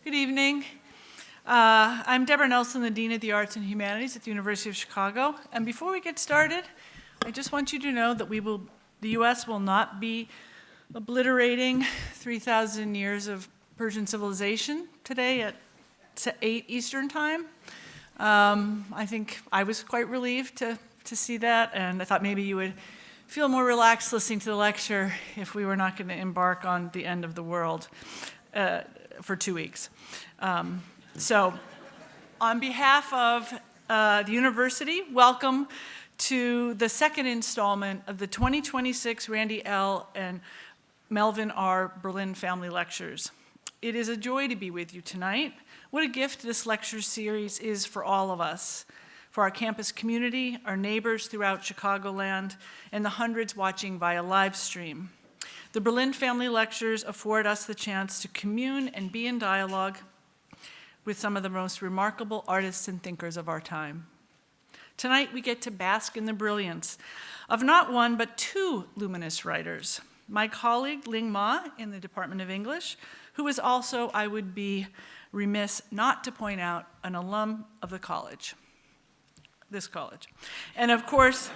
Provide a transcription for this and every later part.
Good evening. I'm Deborah Nelson, the Dean of the Arts and Humanities at the University of Chicago. And before we get started, I just want you to know that the U.S. will not be obliterating 3,000 years of Persian civilization today at 8 Eastern Time. I think I was quite relieved to see that, and I thought maybe you would feel more relaxed listening to the lecture if we were not going to embark on the end of the world for 2 weeks. So on behalf of the university, welcome to the second installment of the 2026 Randy L. and Melvin R. Berlin Family Lectures. It is a joy to be with you tonight. What a gift this lecture series is for all of us, for our campus community, our neighbors throughout Chicagoland, and the hundreds watching via live stream. The Berlin Family Lectures afford us the chance to commune and be in dialogue with some of the most remarkable artists and thinkers of our time. Tonight, we get to bask in the brilliance of not one, but two luminous writers. My colleague, Ling Ma, in the Department of English, who is also, I would be remiss not to point out, an alum of the college, this college. And of course,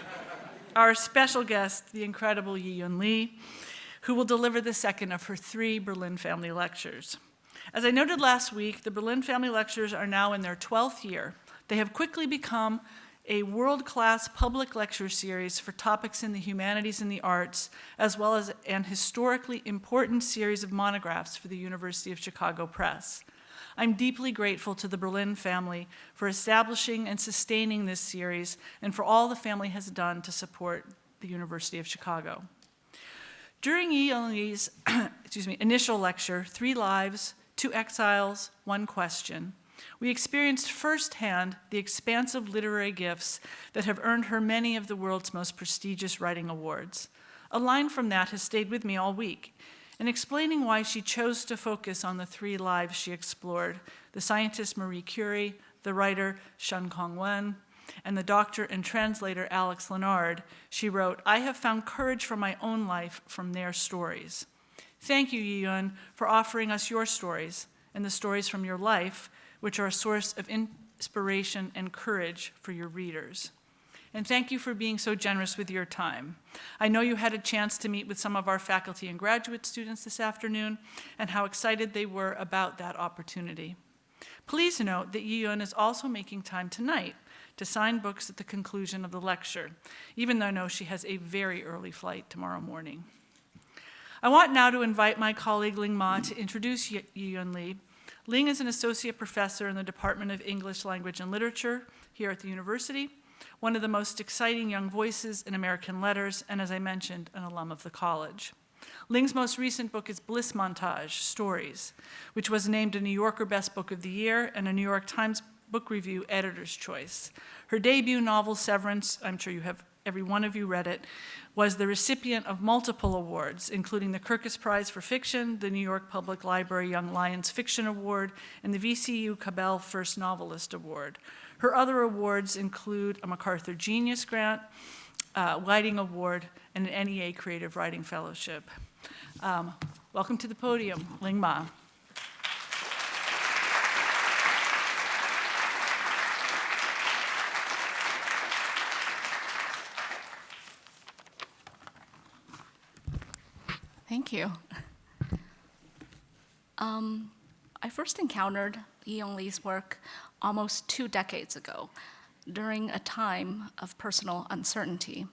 our special guest, the incredible Yiyun Lee, who will deliver the second of her 3 Berlin Family Lectures. As I noted last week, the Berlin Family Lectures are now in their 12th year. They have quickly become a world-class public lecture series for topics in the humanities and the arts, as well as an historically important series of monographs for the University of Chicago Press. I'm deeply grateful to the Berlin family for establishing and sustaining this series and for all the family has done to support the University of Chicago. During Yiyun Lee's initial lecture, 3 Lives, 2 Exiles, 1 Question, we experienced firsthand the expansive literary gifts that have earned her many of the world's most prestigious writing awards. A line from that has stayed with me all week, in explaining why she chose to focus on the 3 lives she explored, the scientist Marie Curie, the writer Shen Kongwen, and the doctor and translator Alex Leonard. She wrote, "I have found courage for my own life from their stories." Thank you, Yiyun, for offering us your stories and the stories from your life, which are a source of inspiration and courage for your readers. And thank you for being so generous with your time. I know you had a chance to meet with some of our faculty and graduate students this afternoon and how excited they were about that opportunity. Please note that Yiyun is also making time tonight to sign books at the conclusion of the lecture, even though I know she has a very early flight tomorrow morning. I want now to invite my colleague Ling Ma to introduce Yiyun Lee. Ling is an associate professor in the Department of English Language and Literature here at the university, one of the most exciting young voices in American letters, and as I mentioned, an alum of the college. Ling's most recent book is Bliss Montage, Stories, which was named a New Yorker Best Book of the Year and a New York Times Book Review Editor's Choice. Her debut novel, Severance, I'm sure every one of you read it, was the recipient of multiple awards, including the Kirkus Prize for Fiction, the New York Public Library Young Lions Fiction Award, and the VCU Cabell First Novelist Award. Her other awards include a MacArthur Genius Grant, Lighting Award, and an NEA Creative Writing Fellowship. Welcome to the podium, Ling Ma. Thank you. I first encountered Yiyun Lee's work almost 2 decades ago, during a time of personal uncertainty.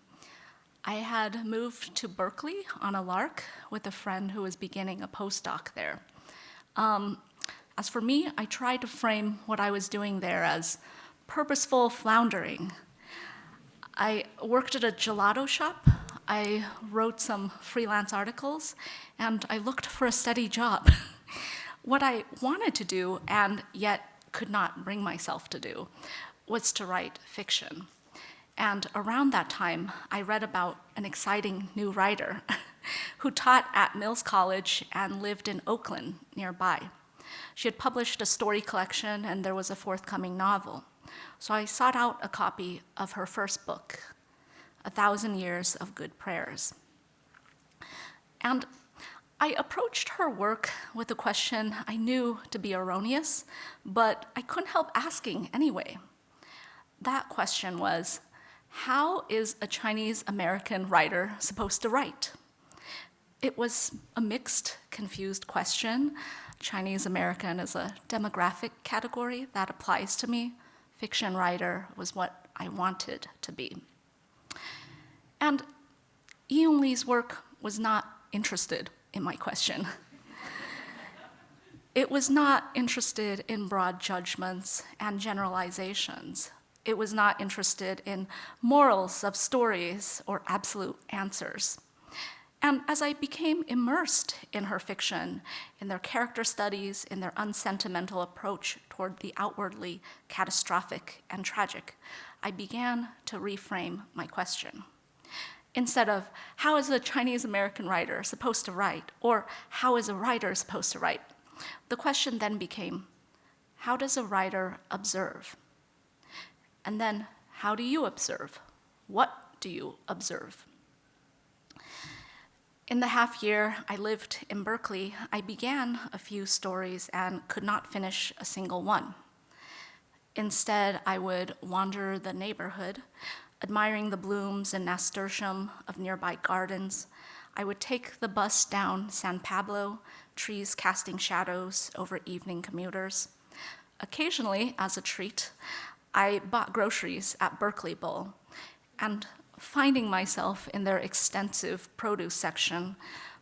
I had moved to Berkeley on a lark with a friend who was beginning a postdoc there. As for me, I tried to frame what I was doing there as purposeful floundering. I worked at a gelato shop, I wrote some freelance articles, and I looked for a steady job. What I wanted to do, and yet could not bring myself to do, was to write fiction. And around that time, I read about an exciting new writer who taught at Mills College and lived in Oakland nearby. She had published a story collection, and there was a forthcoming novel. So I sought out a copy of her first book, 1,000 Years of Good Prayers. And I approached her work with a question I knew to be erroneous, but I couldn't help asking anyway. That question was, how is a Chinese American writer supposed to write? It was a mixed, confused question. Chinese American is a demographic category that applies to me. Fiction writer was what I wanted to be. And Yiyun Li's work was not interested in my question. It was not interested in broad judgments and generalizations. It was not interested in morals of stories or absolute answers. And as I became immersed in her fiction, in their character studies, in their unsentimental approach toward the outwardly catastrophic and tragic, I began to reframe my question. Instead of, how is a Chinese American writer supposed to write? Or how is a writer supposed to write? The question then became, how does a writer observe? And then, how do you observe? What do you observe? In the half year I lived in Berkeley, I began a few stories and could not finish a single one. Instead, I would wander the neighborhood, admiring the blooms and nasturtium of nearby gardens. I would take the bus down San Pablo, trees casting shadows over evening commuters. Occasionally, as a treat, I bought groceries at Berkeley Bowl, and finding myself in their extensive produce section,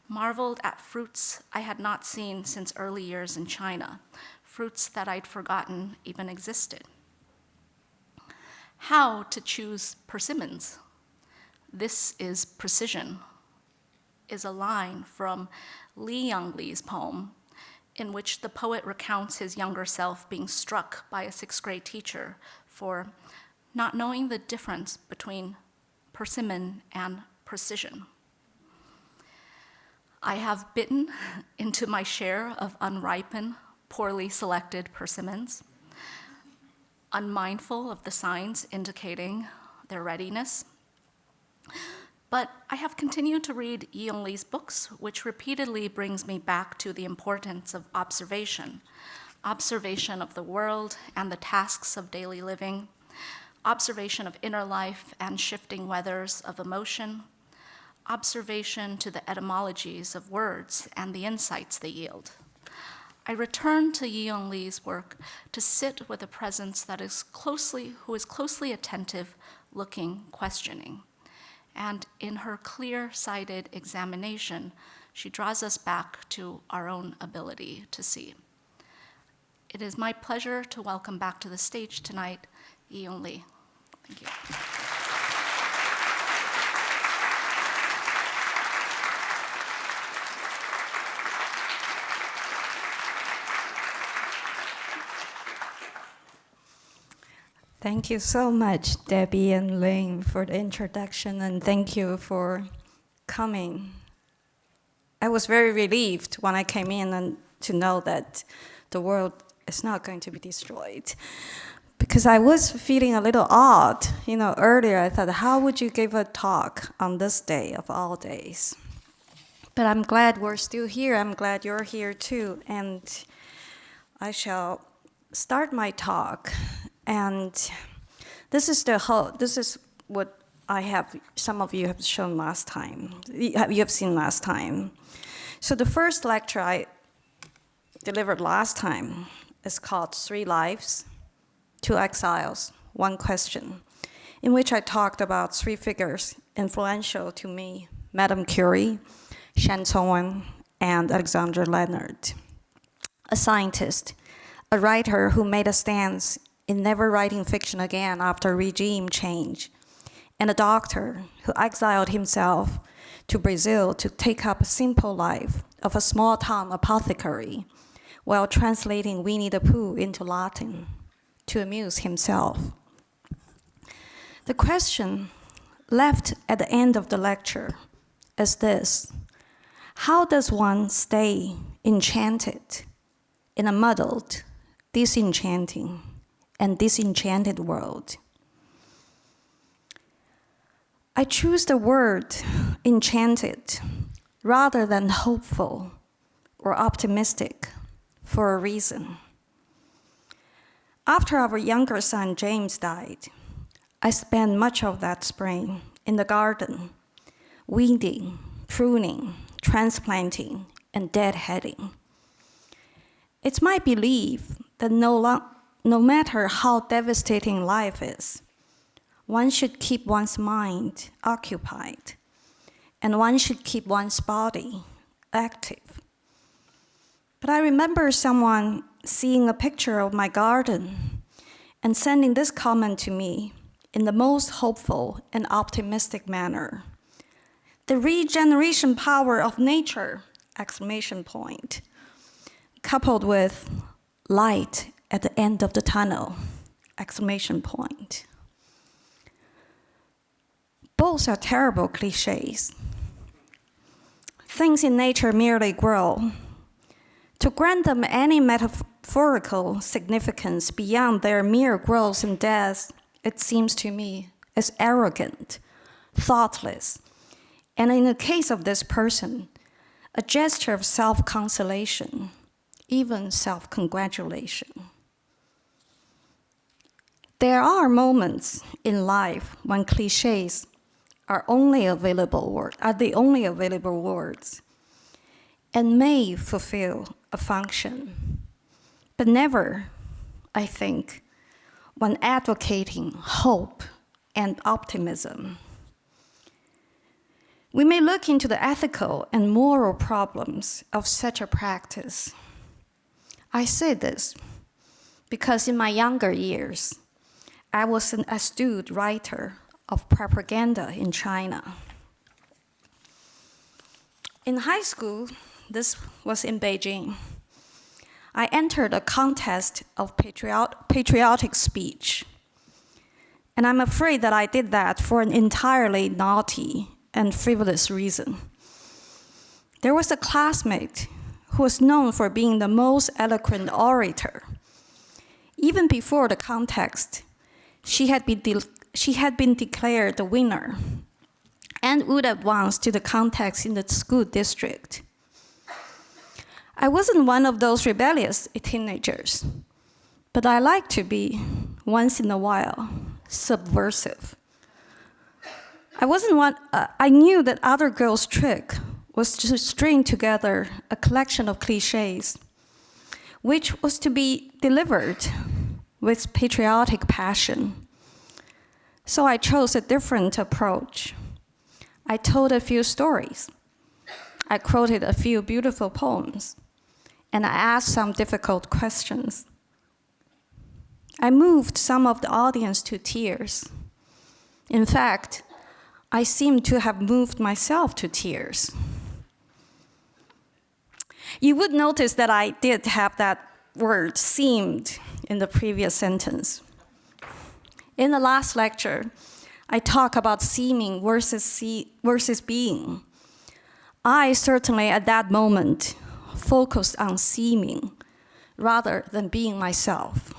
marveled at fruits I had not seen since early years in China, fruits that I'd forgotten even existed. How to choose persimmons? This is precision, is a line from Yiyun Li's poem, in which the poet recounts his younger self being struck by a sixth grade teacher for not knowing the difference between persimmon and precision. I have bitten into my share of unripened, poorly selected persimmons, unmindful of the signs indicating their readiness. But I have continued to read Yiyun Li's books, which repeatedly brings me back to the importance of observation of the world and the tasks of daily living, observation of inner life and shifting weathers of emotion, observation to the etymologies of words and the insights they yield. I return to Yiyun Li's work to sit with a presence that is who is closely attentive, looking, questioning. And in her clear-sighted examination, she draws us back to our own ability to see. It is my pleasure to welcome back to the stage tonight, Yiyun Li. Thank you. Thank you so much, Debbie and Ling, for the introduction, and thank you for coming. I was very relieved when I came in and to know that the world is not going to be destroyed. Because I was feeling a little odd. Earlier I thought, how would you give a talk on this day of all days? But I'm glad we're still here. I'm glad you're here too. And I shall start my talk. And this is what some of you have shown last time. You have seen last time. So the first lecture I delivered last time is called 3 Lives, 2 Exiles, 1 Question, in which I talked about 3 figures influential to me: Madame Curie, Shan Congwen, and Alexander Leonard. A scientist, a writer who made a stance in never writing fiction again after regime change, and a doctor who exiled himself to Brazil to take up a simple life of a small-town apothecary while translating Winnie the Pooh into Latin to amuse himself. The question left at the end of the lecture is this: how does one stay enchanted in a muddled, disenchanting, and disenchanted world? I choose the word enchanted rather than hopeful or optimistic for a reason. After our younger son James died, I spent much of that spring in the garden, weeding, pruning, transplanting, and deadheading. It's my belief that no matter how devastating life is, one should keep one's mind occupied, and one should keep one's body active. But I remember someone seeing a picture of my garden and sending this comment to me in the most hopeful and optimistic manner. The regeneration power of nature, exclamation point, coupled with light at the end of the tunnel, exclamation point. Both are terrible cliches. Things in nature merely grow. To grant them any metaphorical significance beyond their mere growth and death, it seems to me as arrogant, thoughtless, and in the case of this person, a gesture of self-consolation, even self-congratulation. There are moments in life when cliches are the only available words, and may fulfill a function, but never, I think, when advocating hope and optimism. We may look into the ethical and moral problems of such a practice. I say this because in my younger years, I was an astute writer of propaganda in China. In high school, this was in Beijing, I entered a contest of patriotic speech. And I'm afraid that I did that for an entirely naughty and frivolous reason. There was a classmate who was known for being the most eloquent orator. Even before the contest, she had been declared the winner and would advance to the contest in the school district. I wasn't one of those rebellious teenagers, but I like to be, once in a while, subversive. I knew that other girls' trick was to string together a collection of cliches, which was to be delivered with patriotic passion. So I chose a different approach. I told a few stories. I quoted a few beautiful poems, and I asked some difficult questions. I moved some of the audience to tears. In fact, I seem to have moved myself to tears. You would notice that I did have that word seemed in the previous sentence. In the last lecture, I talk about seeming versus being. I certainly at that moment focused on seeming rather than being myself.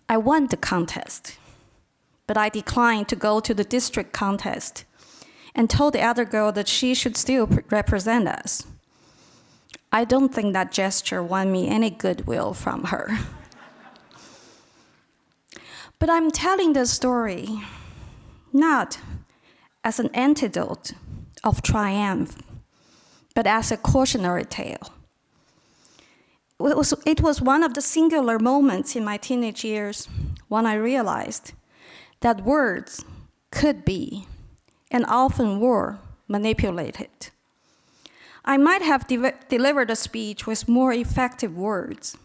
I won the contest, but I declined to go to the district contest and told the other girl that she should still represent us. I don't think that gesture won me any goodwill from her. But I'm telling this story not as an antidote of triumph, but as a cautionary tale. It was one of the singular moments in my teenage years when I realized that words could be, and often were, manipulated. I might have delivered a speech with more effective words,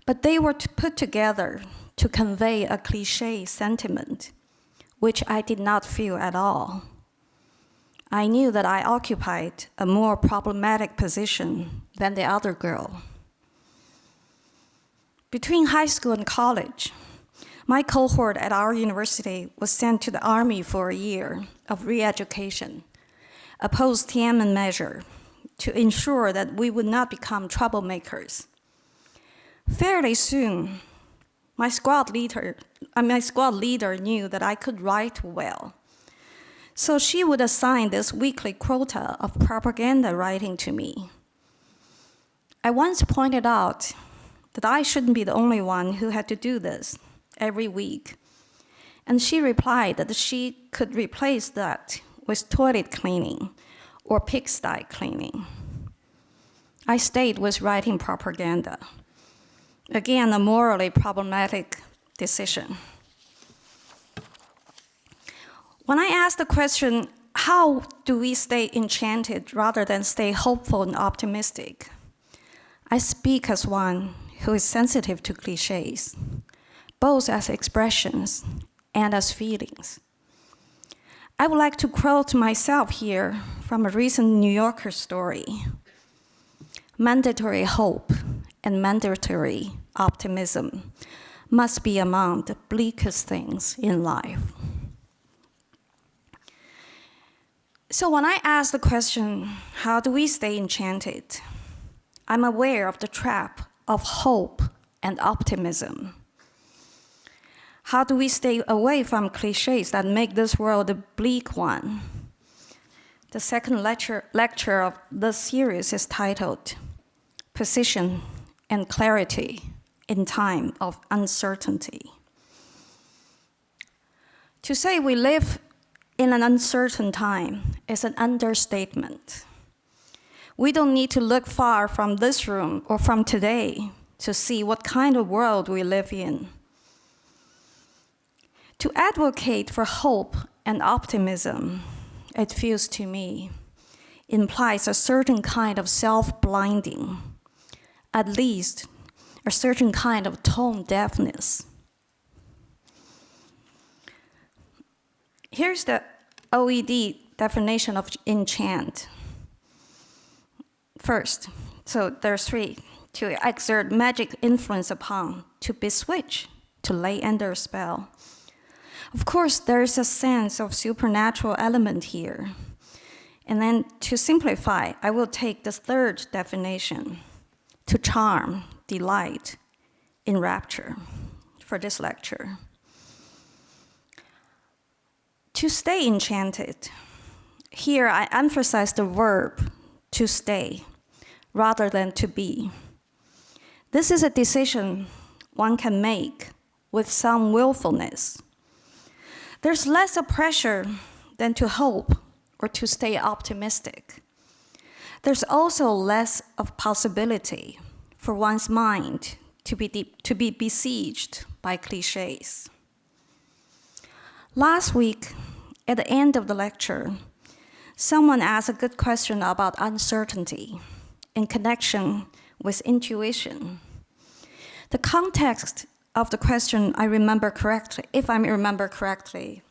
but they were put together to convey a cliché sentiment, which I did not feel at all. I knew that I occupied a more problematic position than the other girl. Between high school and college, my cohort at our university was sent to the army for a year of re-education, a post-Tiananmen measure to ensure that we would not become troublemakers. Fairly soon, my squad leader knew that I could write well. So she would assign this weekly quota of propaganda writing to me. I once pointed out that I shouldn't be the only one who had to do this every week. And she replied that she could replace that with toilet cleaning or pigsty cleaning. I stayed with writing propaganda. Again, a morally problematic decision. When I asked the question, how do we stay enchanted rather than stay hopeful and optimistic? I speak as one who is sensitive to cliches, both as expressions and as feelings. I would like to quote myself here from a recent New Yorker story. Mandatory hope and mandatory optimism must be among the bleakest things in life. So when I ask the question, how do we stay enchanted? I'm aware of the trap of hope and optimism. How do we stay away from cliches that make this world a bleak one? The second lecture of this series is titled Precision and Clarity in Time of Uncertainty. To say we live in an uncertain time is an understatement. We don't need to look far from this room or from today to see what kind of world we live in. To advocate for hope and optimism, it feels to me, implies a certain kind of self-blinding, at least a certain kind of tone deafness. Here's the OED definition of enchant. First, so there's three: to exert magic influence upon, to beswitch, to lay under a spell. Of course, there is a sense of supernatural element here. And then to simplify, I will take the third definition, to charm, delight, enrapture, for this lecture. To stay enchanted, here I emphasize the verb to stay rather than to be. This is a decision one can make with some willfulness. There's less of pressure than to hope or to stay optimistic. There's also less of possibility for one's mind to be besieged by cliches. Last week, at the end of the lecture, someone asked a good question about uncertainty in connection with intuition. The context of the question, if I remember correctly,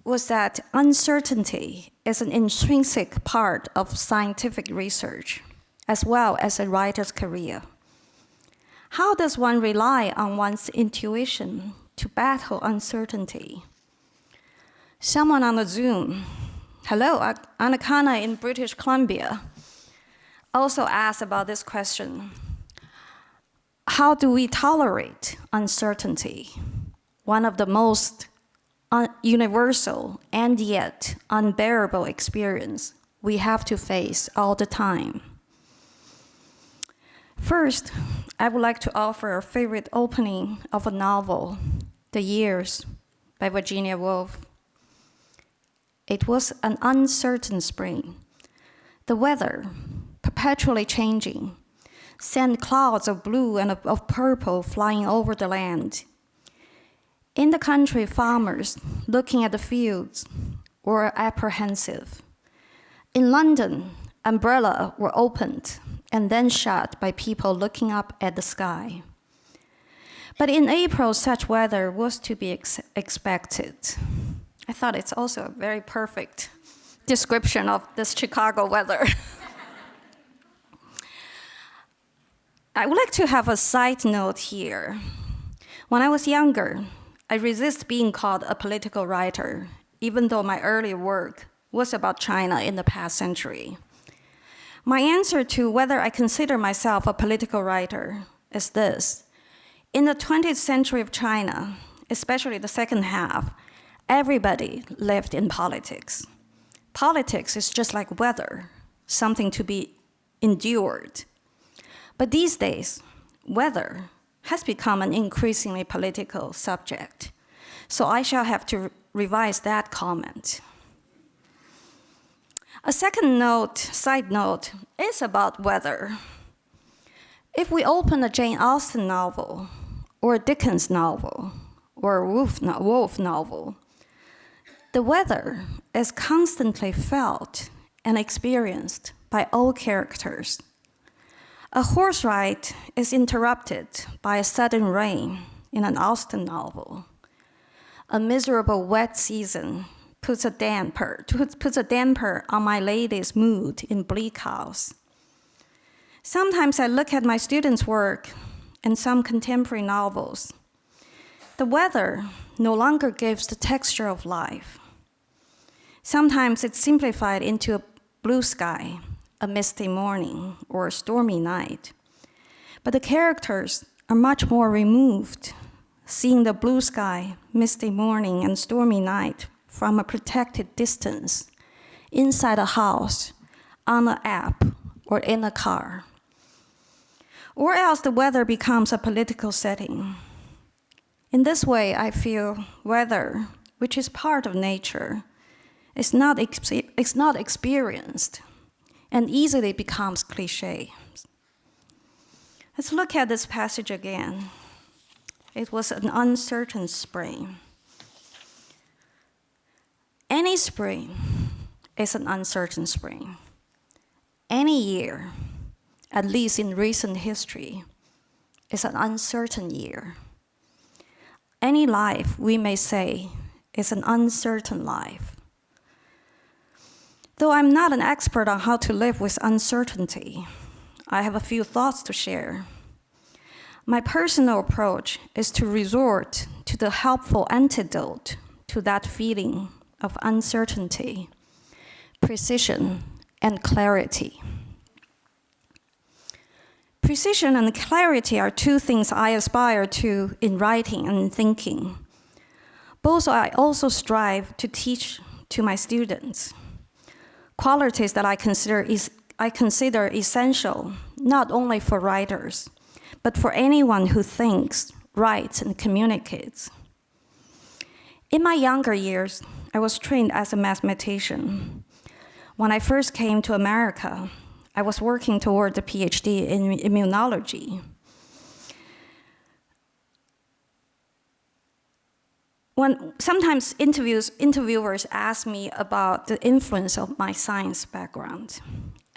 was that uncertainty is an intrinsic part of scientific research, as well as a writer's career. How does one rely on one's intuition to battle uncertainty? Someone on the Zoom, hello, Anakana in British Columbia, also asked about this question. How do we tolerate uncertainty? One of the most universal and yet unbearable experience we have to face all the time. First, I would like to offer a favorite opening of a novel, The Years by Virginia Woolf. It was an uncertain spring. The weather, perpetually changing, sent clouds of blue and of purple flying over the land. In the country, farmers, looking at the fields, were apprehensive. In London, umbrellas were opened and then shut by people looking up at the sky. But in April, such weather was to be expected. I thought it's also a very perfect description of this Chicago weather. I would like to have a side note here. When I was younger, I resist being called a political writer, even though my earlier work was about China in the past century. My answer to whether I consider myself a political writer is this. In the 20th century of China, especially the second half, everybody lived in politics. Politics is just like weather, something to be endured. But these days, weather has become an increasingly political subject. So I shall have to revise that comment. A side note, is about weather. If we open a Jane Austen novel, or a Dickens novel, or a Woolf novel, the weather is constantly felt and experienced by all characters. A horse ride is interrupted by a sudden rain in an Austen novel. A miserable wet season puts a damper on my lady's mood in Bleak House. Sometimes I look at my students' work in some contemporary novels. The weather no longer gives the texture of life. Sometimes it's simplified into a blue sky, a misty morning, or a stormy night. But the characters are much more removed, seeing the blue sky, misty morning, and stormy night from a protected distance, inside a house, on an app, or in a car. Or else the weather becomes a political setting. In this way, I feel weather, which is part of nature, is not experienced and easily becomes cliché. Let's look at this passage again. It was an uncertain spring. Any spring is an uncertain spring. Any year, at least in recent history, is an uncertain year. Any life, we may say, is an uncertain life. Though I'm not an expert on how to live with uncertainty, I have a few thoughts to share. My personal approach is to resort to the helpful antidote to that feeling of uncertainty, precision, and clarity. Precision and clarity are two things I aspire to in writing and thinking. Both I also strive to teach to my students. Qualities that I consider essential, not only for writers, but for anyone who thinks, writes, and communicates. In my younger years, I was trained as a mathematician. When I first came to America, I was working toward a PhD in immunology. When sometimes interviewers ask me about the influence of my science background,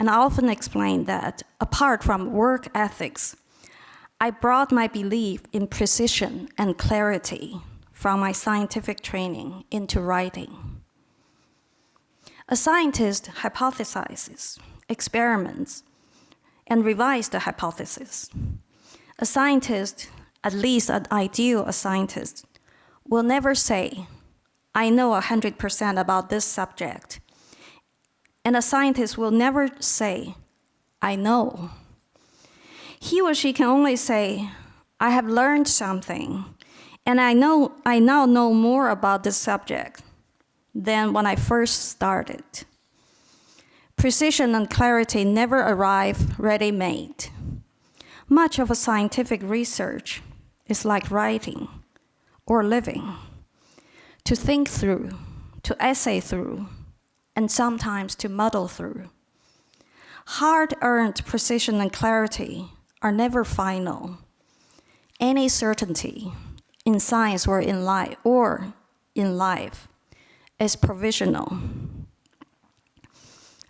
and I often explain that apart from work ethics, I brought my belief in precision and clarity from my scientific training into writing. A scientist hypothesizes, experiments, and revises the hypothesis. A scientist, at least an ideal scientist, will never say, I know 100% about this subject. And a scientist will never say, I know. He or she can only say, I have learned something, and I now know more about this subject than when I first started. Precision and clarity never arrive ready-made. Much of a scientific research is like writing or living, to think through, to essay through, and sometimes to muddle through. Hard-earned precision and clarity are never final. Any certainty in science or in life is provisional.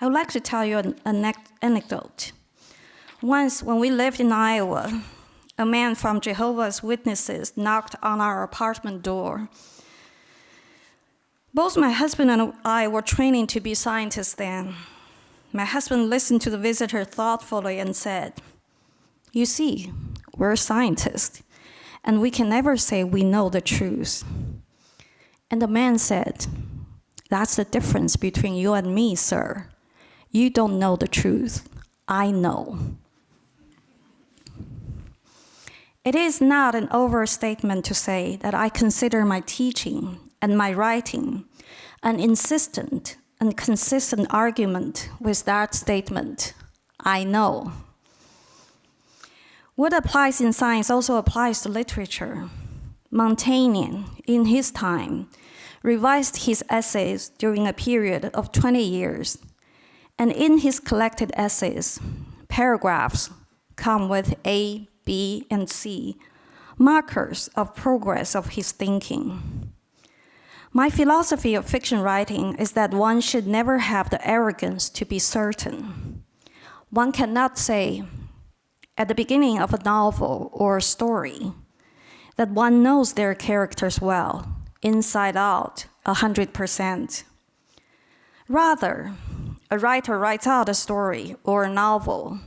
I would like to tell you an anecdote. Once, when we lived in Iowa, a man from Jehovah's Witnesses knocked on our apartment door. Both my husband and I were training to be scientists then. My husband listened to the visitor thoughtfully and said, you see, we're scientists, and we can never say we know the truth. And the man said, that's the difference between you and me, sir. You don't know the truth. I know. It is not an overstatement to say that I consider my teaching and my writing an insistent and consistent argument with that statement, I know. What applies in science also applies to literature. Montaigne, in his time, revised his essays during a period of 20 years, and in his collected essays, paragraphs come with A, B, and C, markers of progress of his thinking. My philosophy of fiction writing is that one should never have the arrogance to be certain. One cannot say, at the beginning of a novel or a story, that one knows their characters well, inside out, 100%. Rather, a writer writes out a story or a novel,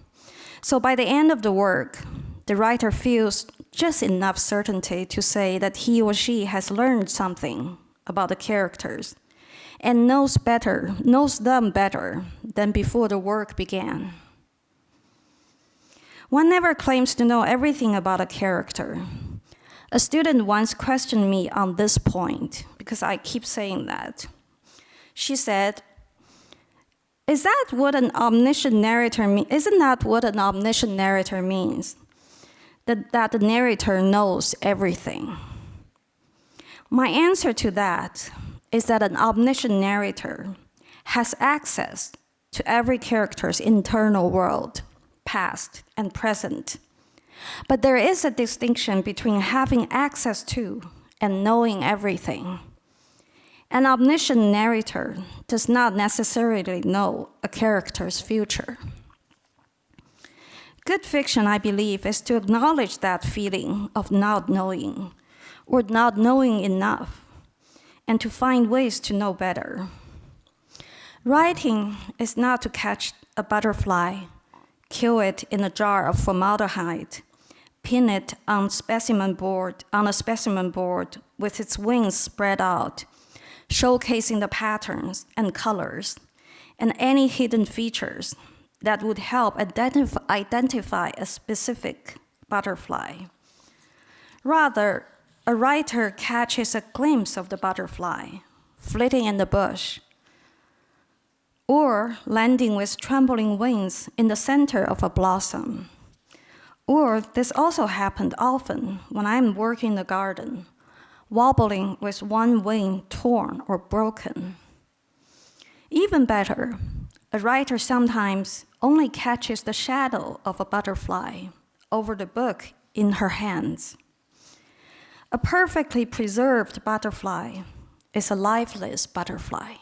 so by the end of the work, the writer feels just enough certainty to say that he or she has learned something about the characters and knows them better than before the work began. One never claims to know everything about a character. A student once questioned me on this point, because I keep saying that. She said, Isn't that what an omniscient narrator means? That the narrator knows everything. My answer to that is that an omniscient narrator has access to every character's internal world, past and present. But there is a distinction between having access to and knowing everything. An omniscient narrator does not necessarily know a character's future. Good fiction, I believe, is to acknowledge that feeling of not knowing or not knowing enough, and to find ways to know better. Writing is not to catch a butterfly, kill it in a jar of formaldehyde, pin it on a specimen board with its wings spread out, showcasing the patterns and colors and any hidden features that would help identify a specific butterfly. Rather, a writer catches a glimpse of the butterfly, flitting in the bush, or landing with trembling wings in the center of a blossom. Or this also happened often when I'm working in the garden, wobbling with one wing torn or broken. Even better, a writer sometimes only catches the shadow of a butterfly over the book in her hands. A perfectly preserved butterfly is a lifeless butterfly.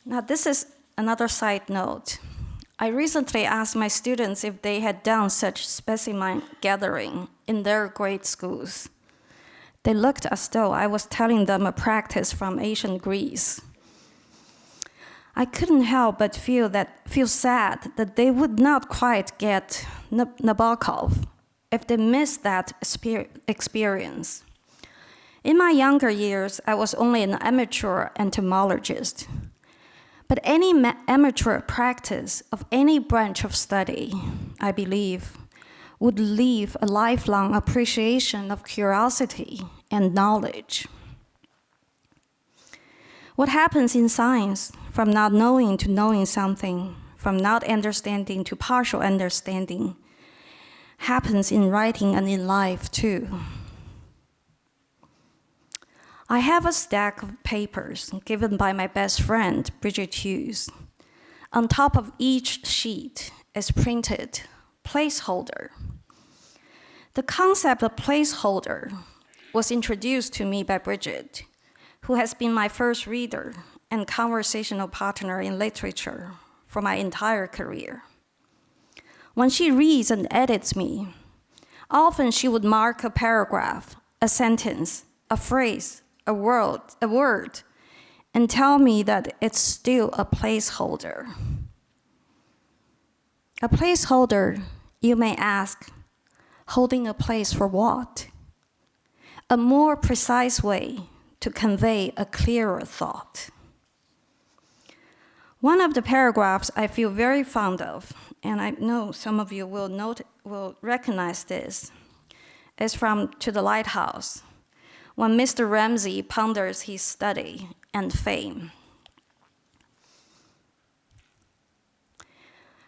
Now, this is another side note. I recently asked my students if they had done such specimen gathering in their grade schools. They looked as though I was telling them a practice from ancient Greece. I couldn't help but feel sad that they would not quite get Nabokov if they missed that experience. In my younger years, I was only an amateur entomologist. But any amateur practice of any branch of study, I believe, would leave a lifelong appreciation of curiosity and knowledge. What happens in science, from not knowing to knowing something, from not understanding to partial understanding, happens in writing and in life too. I have a stack of papers given by my best friend, Bridget Hughes. On top of each sheet is printed placeholder. The concept of placeholder was introduced to me by Bridget, who has been my first reader and conversational partner in literature for my entire career. When she reads and edits me, often she would mark a paragraph, a sentence, a phrase, a word, and tell me that it's still a placeholder. A placeholder, you may ask, holding a place for what? A more precise way to convey a clearer thought. One of the paragraphs I feel very fond of, and I know some of you will recognize this, is from To the Lighthouse, when Mr. Ramsay ponders his study and fame.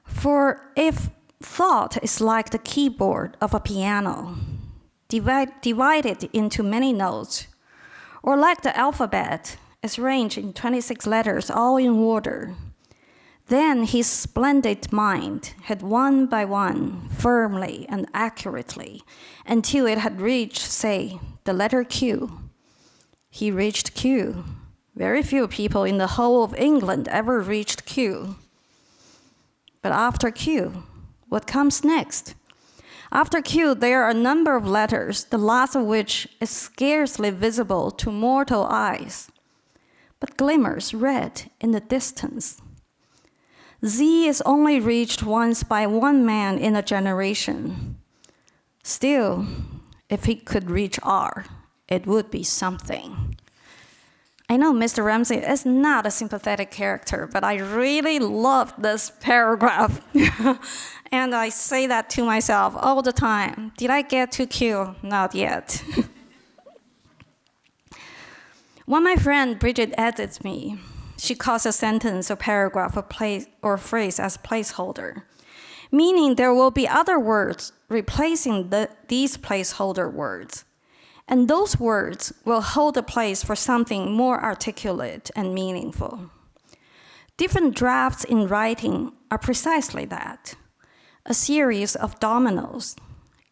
For if thought is like the keyboard of a piano, divided into many notes, or like the alphabet, is arranged in 26 letters all in order, then his splendid mind had one by one, firmly and accurately, until it had reached, say, the letter Q. He reached Q. Very few people in the whole of England ever reached Q. But after Q, what comes next? After Q, there are a number of letters, the last of which is scarcely visible to mortal eyes, but glimmers red in the distance. Z is only reached once by one man in a generation. Still, if he could reach R, it would be something. I know Mr. Ramsay is not a sympathetic character, but I really love this paragraph. And I say that to myself all the time. Did I get to Q? Not yet. When my friend Bridget edits me, she calls a sentence or paragraph or phrase as placeholder, meaning there will be other words replacing these placeholder words. And those words will hold a place for something more articulate and meaningful. Different drafts in writing are precisely that, a series of dominoes,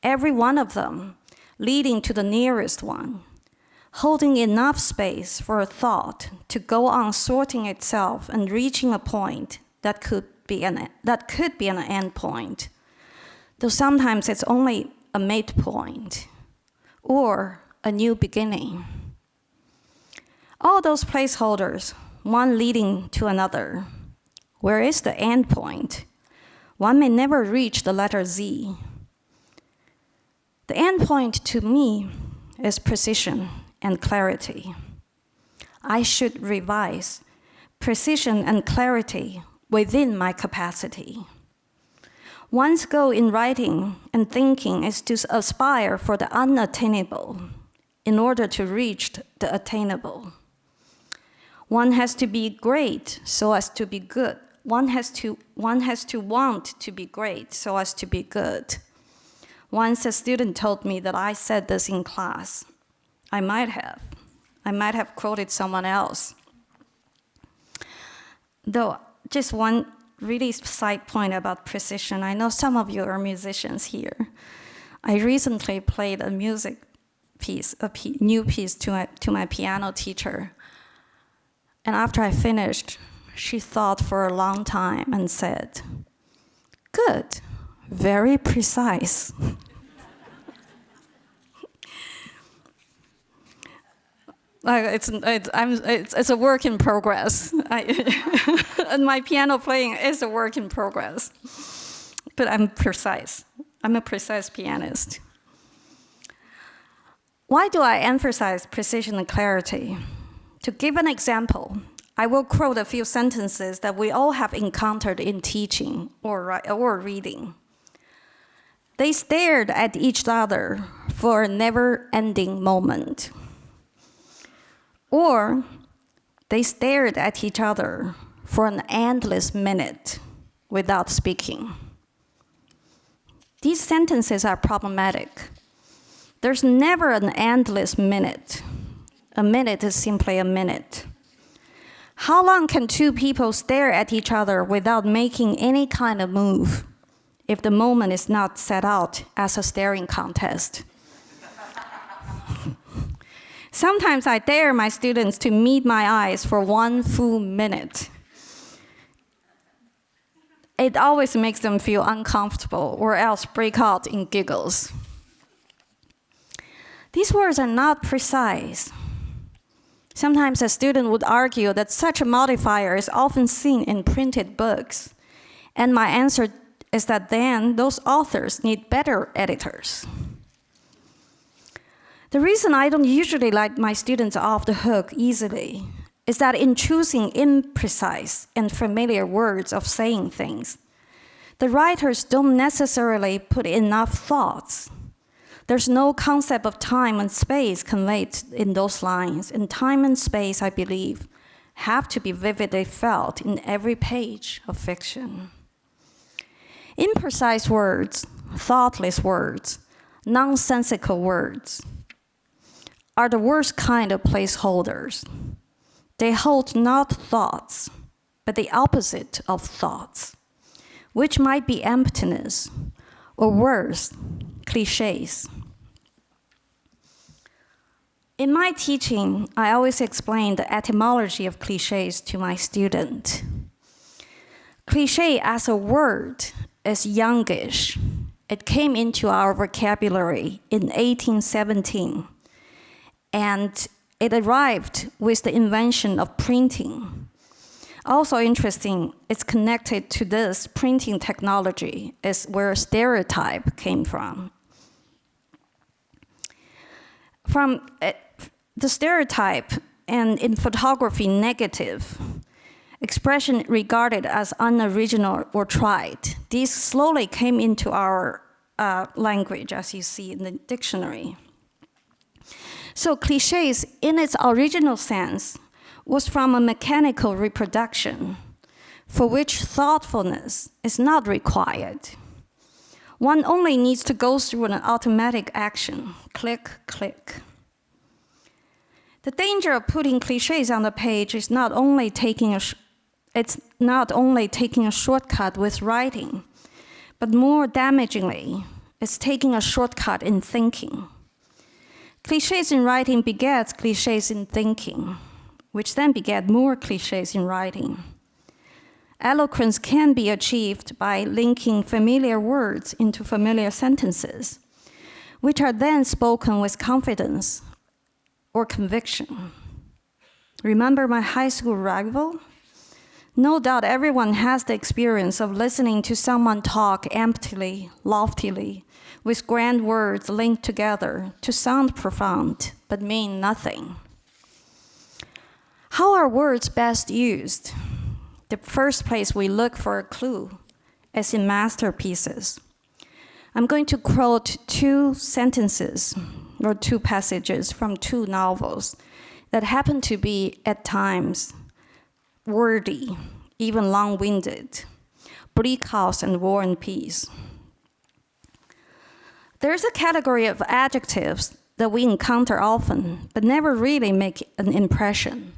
every one of them leading to the nearest one, holding enough space for a thought to go on sorting itself and reaching a point that could be an end point, though sometimes it's only a midpoint or a new beginning. All those placeholders, one leading to another. Where is the end point? One may never reach the letter Z. The end point to me is precision and clarity. I should revise precision and clarity within my capacity. One's goal in writing and thinking is to aspire for the unattainable in order to reach the attainable. One has to be great so as to be good. One has to want to be great so as to be good. Once a student told me that I said this in class. I might have quoted someone else. Though, just one really side point about precision. I know some of you are musicians here. I recently played a music piece, new piece to my piano teacher. And after I finished, she thought for a long time and said, "Good, very precise." It's a work in progress. And my piano playing is a work in progress. But I'm precise. I'm a precise pianist. Why do I emphasize precision and clarity? To give an example, I will quote a few sentences that we all have encountered in teaching or reading. They stared at each other for a never-ending moment. Or they stared at each other for an endless minute without speaking. These sentences are problematic. There's never an endless minute. A minute is simply a minute. How long can two people stare at each other without making any kind of move if the moment is not set out as a staring contest? Sometimes I dare my students to meet my eyes for 1 full minute. It always makes them feel uncomfortable or else break out in giggles. These words are not precise. Sometimes a student would argue that such a modifier is often seen in printed books. And my answer is that then those authors need better editors. The reason I don't usually let my students off the hook easily is that in choosing imprecise and familiar words of saying things, the writers don't necessarily put enough thoughts. There's no concept of time and space conveyed in those lines, and time and space, I believe, have to be vividly felt in every page of fiction. Imprecise words, thoughtless words, nonsensical words are the worst kind of placeholders. They hold not thoughts, but the opposite of thoughts, which might be emptiness, or worse, cliches. In my teaching, I always explain the etymology of cliches to my student. Cliché as a word is youngish. It came into our vocabulary in 1817, and it arrived with the invention of printing. Also interesting, it's connected to this printing technology is where stereotype came from. From the stereotype and in photography negative, expression regarded as unoriginal or trite, these slowly came into our language, as you see in the dictionary. So cliches, in its original sense, was from a mechanical reproduction for which thoughtfulness is not required. One only needs to go through an automatic action, click, click. The danger of putting cliches on the page is not only taking a shortcut with writing, but more damagingly, it's taking a shortcut in thinking. Cliches in writing begets cliches in thinking, which then beget more cliches in writing. Eloquence can be achieved by linking familiar words into familiar sentences, which are then spoken with confidence or conviction. Remember my high school rival? No doubt everyone has the experience of listening to someone talk emptily, loftily, with grand words linked together to sound profound, but mean nothing. How are words best used? The first place we look for a clue is in masterpieces. I'm going to quote two sentences or two passages from two novels that happen to be, at times, wordy, even long-winded, Bleak House and War and Peace. There's a category of adjectives that we encounter often, but never really make an impression.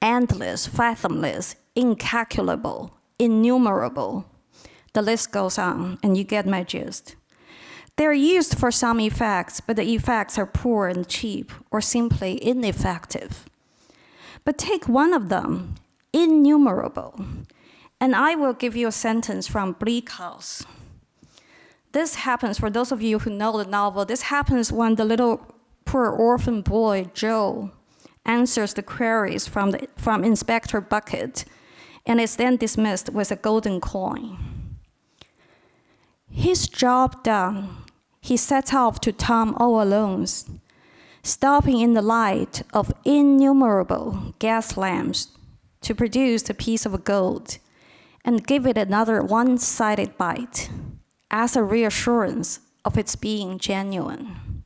Endless, fathomless, incalculable, innumerable. The list goes on, and you get my gist. They're used for some effects, but the effects are poor and cheap, or simply ineffective. But take one of them, innumerable, and I will give you a sentence from Bleak House. This happens, for those of you who know the novel, this happens when the little poor orphan boy, Joe, answers the queries from Inspector Bucket, and is then dismissed with a golden coin. His job done, he sets off to Tom All-Alone's, stopping in the light of innumerable gas lamps to produce a piece of gold and give it another one-sided bite as a reassurance of its being genuine.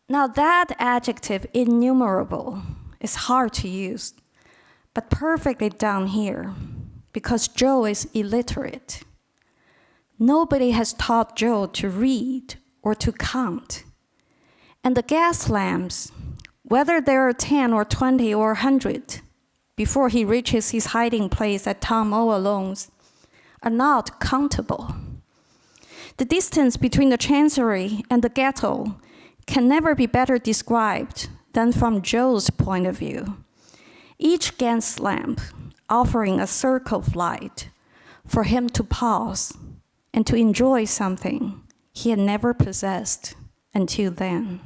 Now that adjective, innumerable, is hard to use, but perfectly done here, because Joe is illiterate. Nobody has taught Joe to read or to count. And the gas lamps, whether there are 10 or 20 or 100, before he reaches his hiding place at Tom All-Alone's, are not countable. The distance between the chancery and the ghetto can never be better described than from Joe's point of view. Each gas lamp offering a circle of light for him to pause and to enjoy something he had never possessed until then.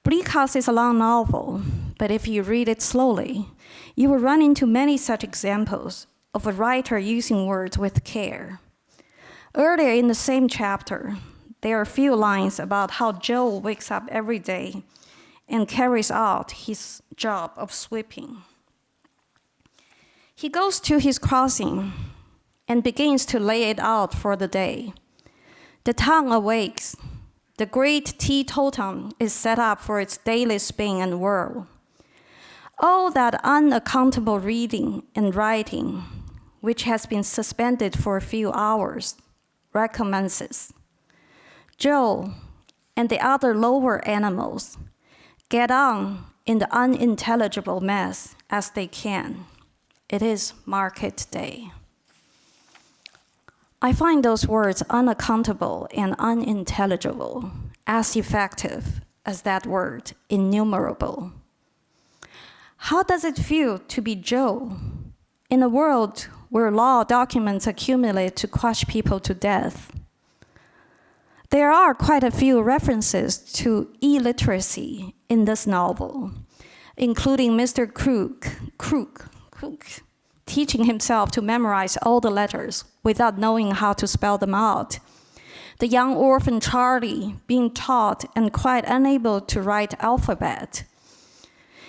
Bleak House is a long novel, but if you read it slowly, you will run into many such examples of a writer using words with care. Earlier in the same chapter, there are a few lines about how Joe wakes up every day and carries out his job of sweeping. He goes to his crossing and begins to lay it out for the day. The tongue awakes. The great teetotum is set up for its daily spin and whirl. All that unaccountable reading and writing, which has been suspended for a few hours, recommences. Joe and the other lower animals get on in the unintelligible mess as they can. It is market day. I find those words unaccountable and unintelligible as effective as that word innumerable. How does it feel to be Joe in a world where law documents accumulate to crush people to death? There are quite a few references to illiteracy in this novel, including Mr. Crook, teaching himself to memorize all the letters without knowing how to spell them out. The young orphan Charlie being taught and quite unable to write alphabet.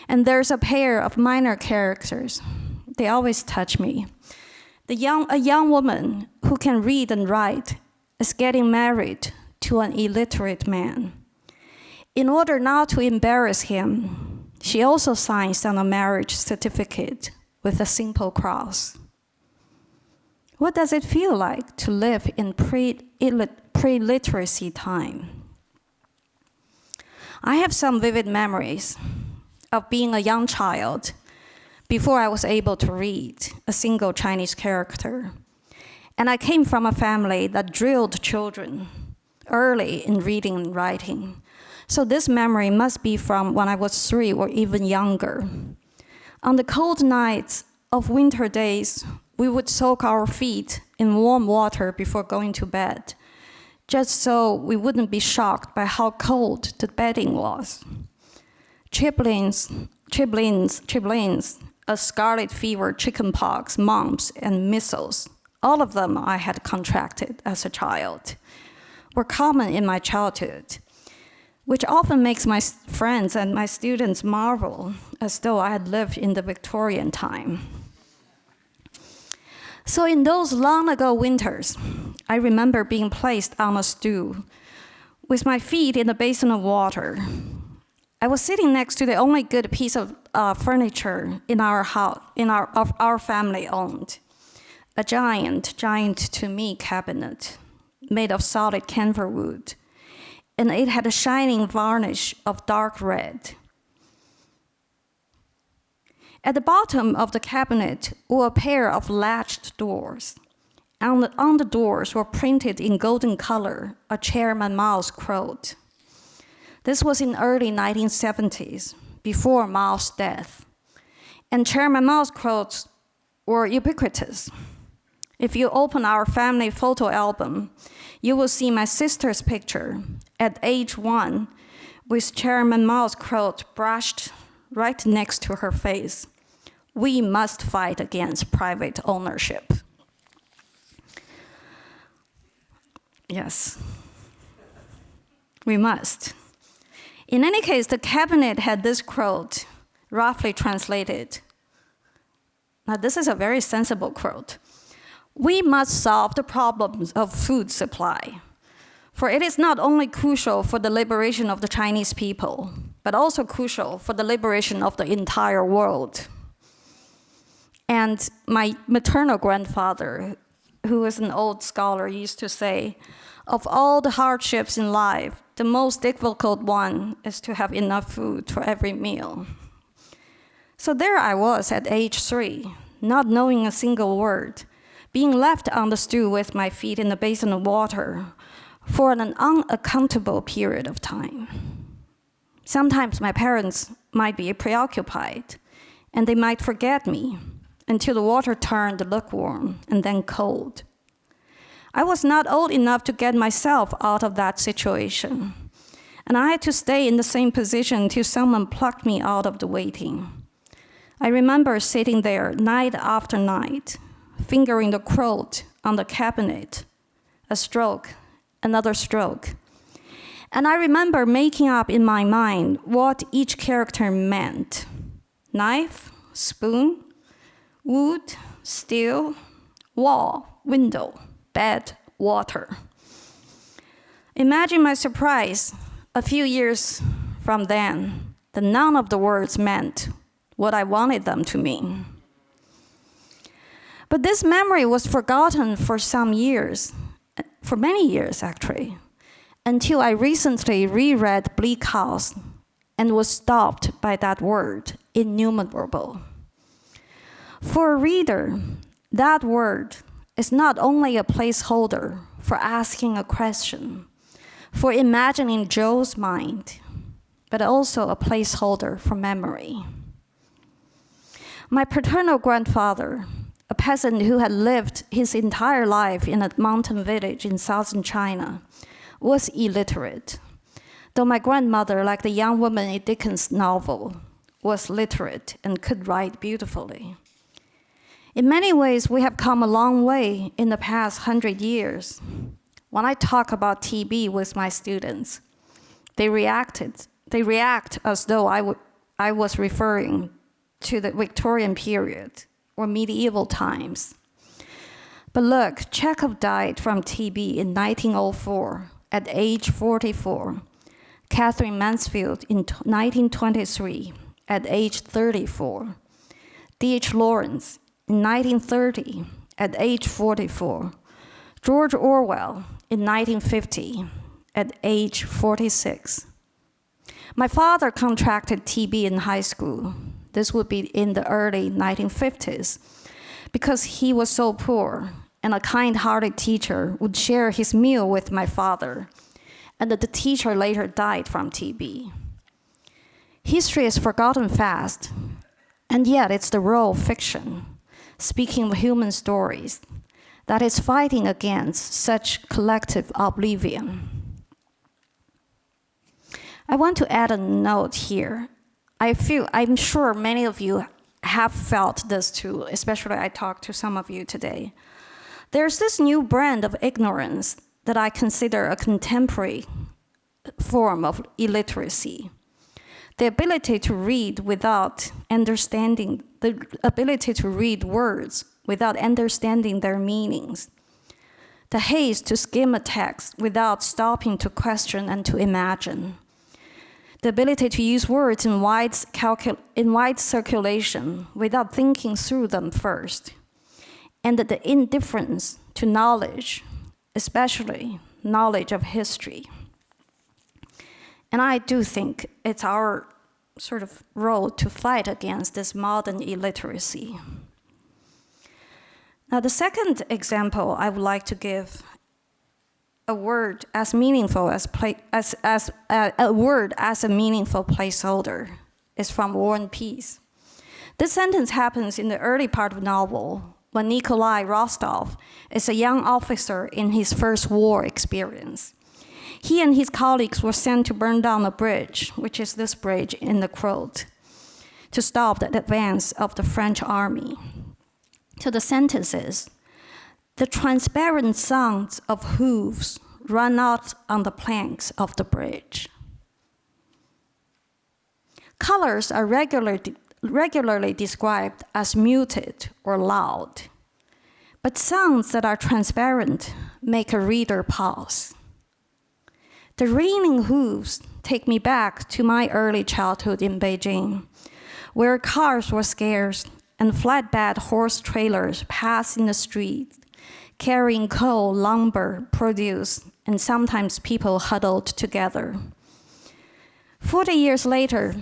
And there's a pair of minor characters. They always touch me. A young woman who can read and write is getting married to an illiterate man. In order not to embarrass him, she also signs on a marriage certificate with a simple cross. What does it feel like to live in pre-literacy time? I have some vivid memories of being a young child before I was able to read a single Chinese character. And I came from a family that drilled children early in reading and writing. So this memory must be from when I was 3 or even younger. On the cold nights of winter days, we would soak our feet in warm water before going to bed, just so we wouldn't be shocked by how cold the bedding was. Chiblins, a scarlet fever, chickenpox, mumps, and measles, all of them I had contracted as a child, were common in my childhood, which often makes my friends and my students marvel, as though I had lived in the Victorian time. So in those long ago winters, I remember being placed on a stool with my feet in a basin of water. I was sitting next to the only good piece of furniture in our house, our family owned, a giant to me cabinet made of solid camphor wood, and it had a shining varnish of dark red. At the bottom of the cabinet were a pair of latched doors. On the doors were printed in golden color a Chairman Mao's quote. This was in early 1970s, before Mao's death. And Chairman Mao's quotes were ubiquitous. If you open our family photo album, you will see my sister's picture at age 1 with Chairman Mao's quote brushed right next to her face. We must fight against private ownership. Yes, we must. In any case, the cabinet had this quote, roughly translated. Now, this is a very sensible quote. We must solve the problems of food supply, for it is not only crucial for the liberation of the Chinese people, but also crucial for the liberation of the entire world. And my maternal grandfather, who is an old scholar, used to say, of all the hardships in life, the most difficult one is to have enough food for every meal. So there I was at age 3, not knowing a single word, being left on the stool with my feet in a basin of water for an unaccountable period of time. Sometimes my parents might be preoccupied, and they might forget me until the water turned lukewarm and then cold. I was not old enough to get myself out of that situation, and I had to stay in the same position until someone plucked me out of the waiting. I remember sitting there night after night, fingering the quote on the cabinet, a stroke, another stroke. And I remember making up in my mind what each character meant. Knife, spoon, wood, steel, wall, window, bed, water. Imagine my surprise a few years from then that none of the words meant what I wanted them to mean. But this memory was forgotten for some years, for many years actually, until I recently reread Bleak House and was stopped by that word, innumerable. For a reader, that word is not only a placeholder for asking a question, for imagining Joe's mind, but also a placeholder for memory. My paternal grandfather, a peasant who had lived his entire life in a mountain village in southern China, was illiterate, though my grandmother, like the young woman in Dickens' novel, was literate and could write beautifully. In many ways, we have come a long way in the past 100 years. When I talk about TB with my students, they react as though I was referring to the Victorian period or medieval times. But look, Chekhov died from TB in 1904 at age 44. Catherine Mansfield in 1923 at age 34. D.H. Lawrence in 1930 at age 44. George Orwell in 1950 at age 46. My father contracted TB in high school. This would be in the early 1950s, because he was so poor, and a kind-hearted teacher would share his meal with my father, and the teacher later died from TB. History is forgotten fast, and yet it's the role of fiction, speaking of human stories, that is fighting against such collective oblivion. I want to add a note here. I'm sure many of you have felt this too, especially I talked to some of you today. There's this new brand of ignorance that I consider a contemporary form of illiteracy. The ability to read without understanding, the ability to read words without understanding their meanings. The haste to skim a text without stopping to question and to imagine. The ability to use words in wide circulation without thinking through them first. And the indifference to knowledge, especially knowledge of history. And I do think it's our sort of role to fight against this modern illiteracy. Now, the second example I would like to give, a word as meaningful as a word as a meaningful placeholder, is from War and Peace. This sentence happens in the early part of the novel when Nikolai Rostov is a young officer in his first war experience. He and his colleagues were sent to burn down a bridge, which is this bridge in the quote, to stop the advance of the French army. So the sentence is, the transparent sounds of hooves run out on the planks of the bridge. Colors are regularly described as muted or loud, but sounds that are transparent make a reader pause. The ringing hooves take me back to my early childhood in Beijing, where cars were scarce and flatbed horse trailers passed in the street, carrying coal, lumber, produce, and sometimes people huddled together. 40 years later,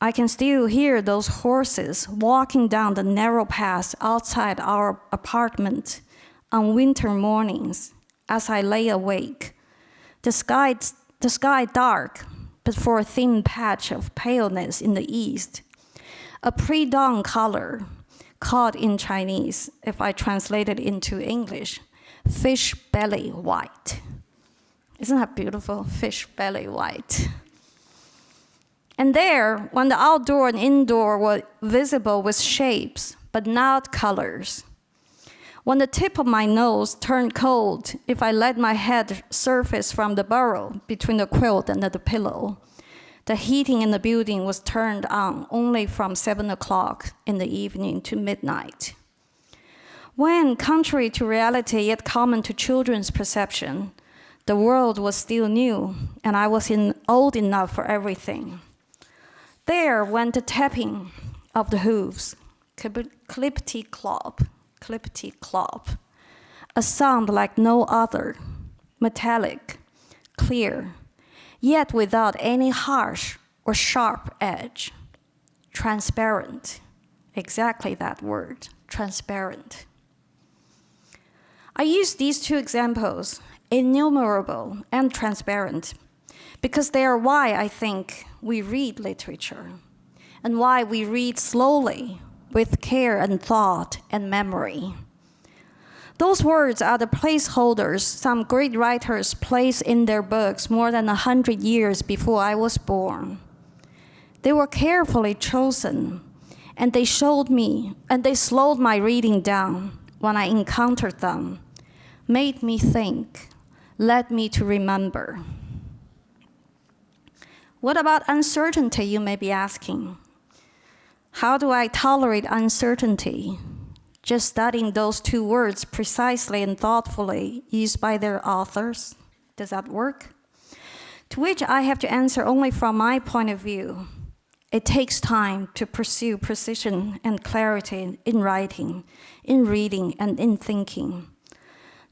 I can still hear those horses walking down the narrow path outside our apartment on winter mornings as I lay awake. The sky dark, but for a thin patch of paleness in the east. A pre-dawn color, called in Chinese, if I translate it into English, fish belly white. Isn't that beautiful? Fish belly white. And there, when the outdoor and indoor were visible with shapes, but not colors. When the tip of my nose turned cold, if I let my head surface from the burrow between the quilt and the pillow, the heating in the building was turned on only from 7 o'clock in the evening to midnight. When, contrary to reality yet common to children's perception, The world was still new, and I was old enough for everything. There went the tapping of the hooves, clippity-clop, clippity-clop, a sound like no other, metallic, clear, yet without any harsh or sharp edge. Transparent, exactly that word, transparent. I use these two examples, innumerable and transparent, because they are why I think we read literature, and why we read slowly, with care and thought and memory. Those words are the placeholders some great writers placed in their books more than 100 years before I was born. They were carefully chosen, and they slowed my reading down when I encountered them, made me think, led me to remember. What about uncertainty, you may be asking? How do I tolerate uncertainty? Just studying those two words precisely and thoughtfully used by their authors? Does that work? To which I have to answer only from my point of view. It takes time to pursue precision and clarity in writing, in reading, and in thinking.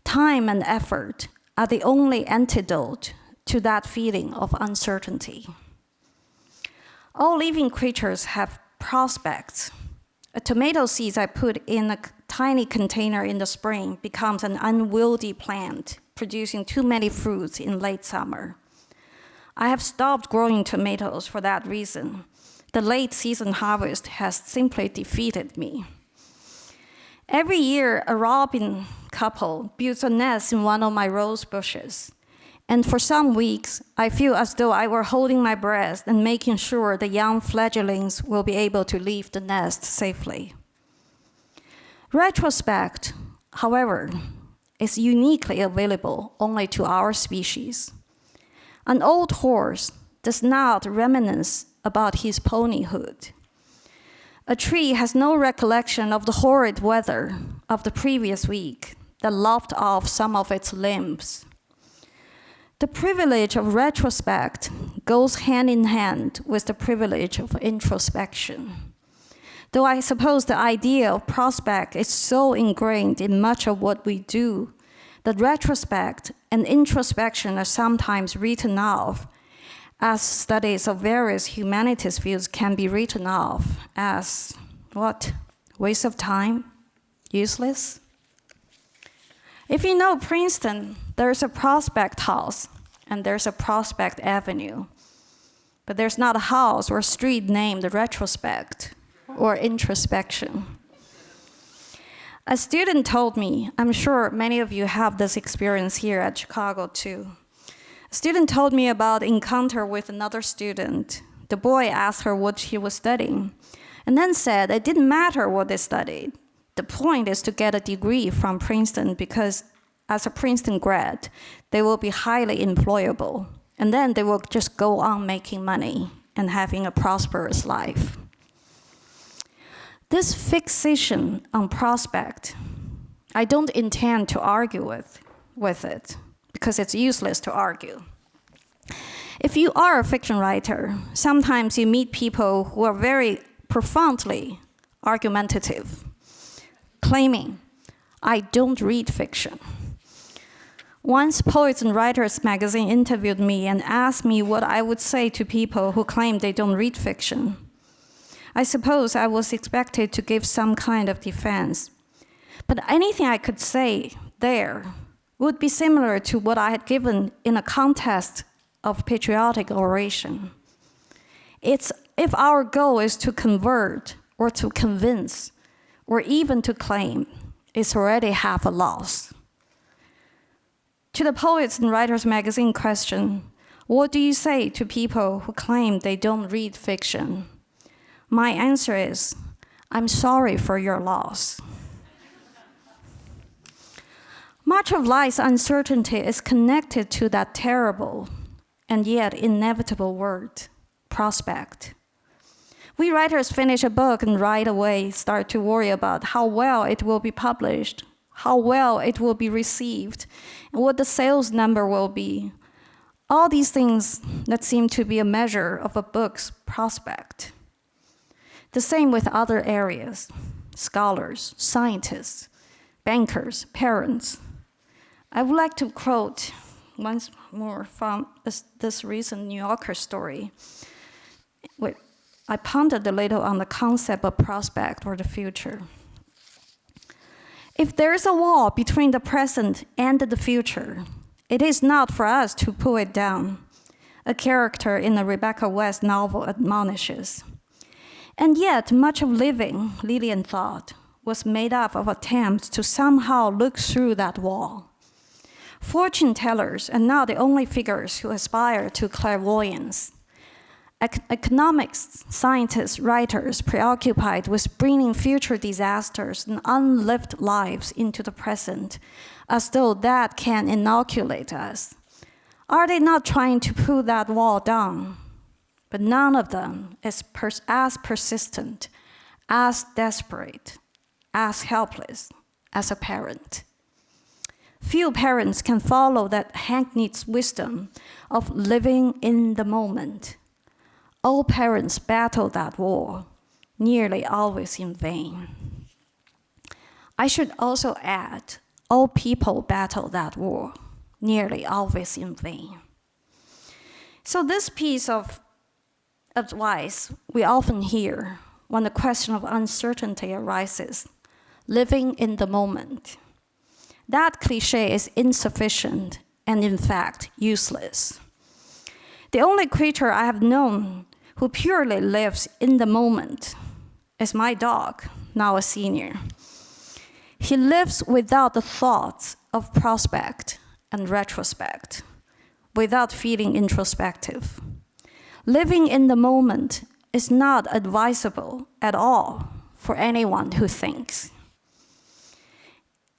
Time and effort are the only antidote to that feeling of uncertainty. All living creatures have prospects. A tomato seed I put in a tiny container in the spring becomes an unwieldy plant, producing too many fruits in late summer. I have stopped growing tomatoes for that reason. The late season harvest has simply defeated me. Every year, a robin couple builds a nest in one of my rose bushes. And for some weeks, I feel as though I were holding my breath and making sure the young fledglings will be able to leave the nest safely. Retrospect, however, is uniquely available only to our species. An old horse does not reminisce about his ponyhood. A tree has no recollection of the horrid weather of the previous week that lopped off some of its limbs. The privilege of retrospect goes hand in hand with the privilege of introspection. Though I suppose the idea of prospect is so ingrained in much of what we do that retrospect and introspection are sometimes written off, as studies of various humanities fields can be written off as, what, waste of time, useless? If you know Princeton, there's a Prospect House and there's a Prospect Avenue, but there's not a house or street named Retrospect or Introspection. A student told me, I'm sure many of you have this experience here at Chicago too. A student told me about an encounter with another student. The boy asked her what she was studying, and then said it didn't matter what they studied. The point is to get a degree from Princeton because as a Princeton grad, they will be highly employable, and then they will just go on making money and having a prosperous life. This fixation on prospect, I don't intend to argue with it, because it's useless to argue. If you are a fiction writer, sometimes you meet people who are very profoundly argumentative, claiming, I don't read fiction. Once Poets and Writers magazine interviewed me and asked me what I would say to people who claim they don't read fiction. I suppose I was expected to give some kind of defense. But anything I could say there would be similar to what I had given in a contest of patriotic oration. It's if our goal is to convert or to convince or even to claim, it's already half a loss. To the Poets and Writers magazine question, what do you say to people who claim they don't read fiction? My answer is, I'm sorry for your loss. Much of life's uncertainty is connected to that terrible and yet inevitable word, prospect. We writers finish a book and right away start to worry about how well it will be published, how well it will be received, and what the sales number will be. All these things that seem to be a measure of a book's prospect. The same with other areas, scholars, scientists, bankers, parents. I would like to quote once more from this recent New Yorker story. I pondered a little on the concept of prospect or the future. If there is a wall between the present and the future, it is not for us to pull it down, a character in a Rebecca West novel admonishes. And yet, much of living, Lillian thought, was made up of attempts to somehow look through that wall. Fortune tellers are not the only figures who aspire to clairvoyance. Economics, scientists, writers preoccupied with bringing future disasters and unlived lives into the present, as though that can inoculate us. Are they not trying to pull that wall down? But none of them is as persistent, as desperate, as helpless as a parent. Few parents can follow that hackneyed wisdom of living in the moment. All parents battle that war, nearly always in vain. I should also add, all people battle that war, nearly always in vain. So this piece of advice we often hear when the question of uncertainty arises, living in the moment. That cliché is insufficient and in fact useless. The only creature I have known who purely lives in the moment is my dog, now a senior. He lives without the thoughts of prospect and retrospect, without feeling introspective. Living in the moment is not advisable at all for anyone who thinks.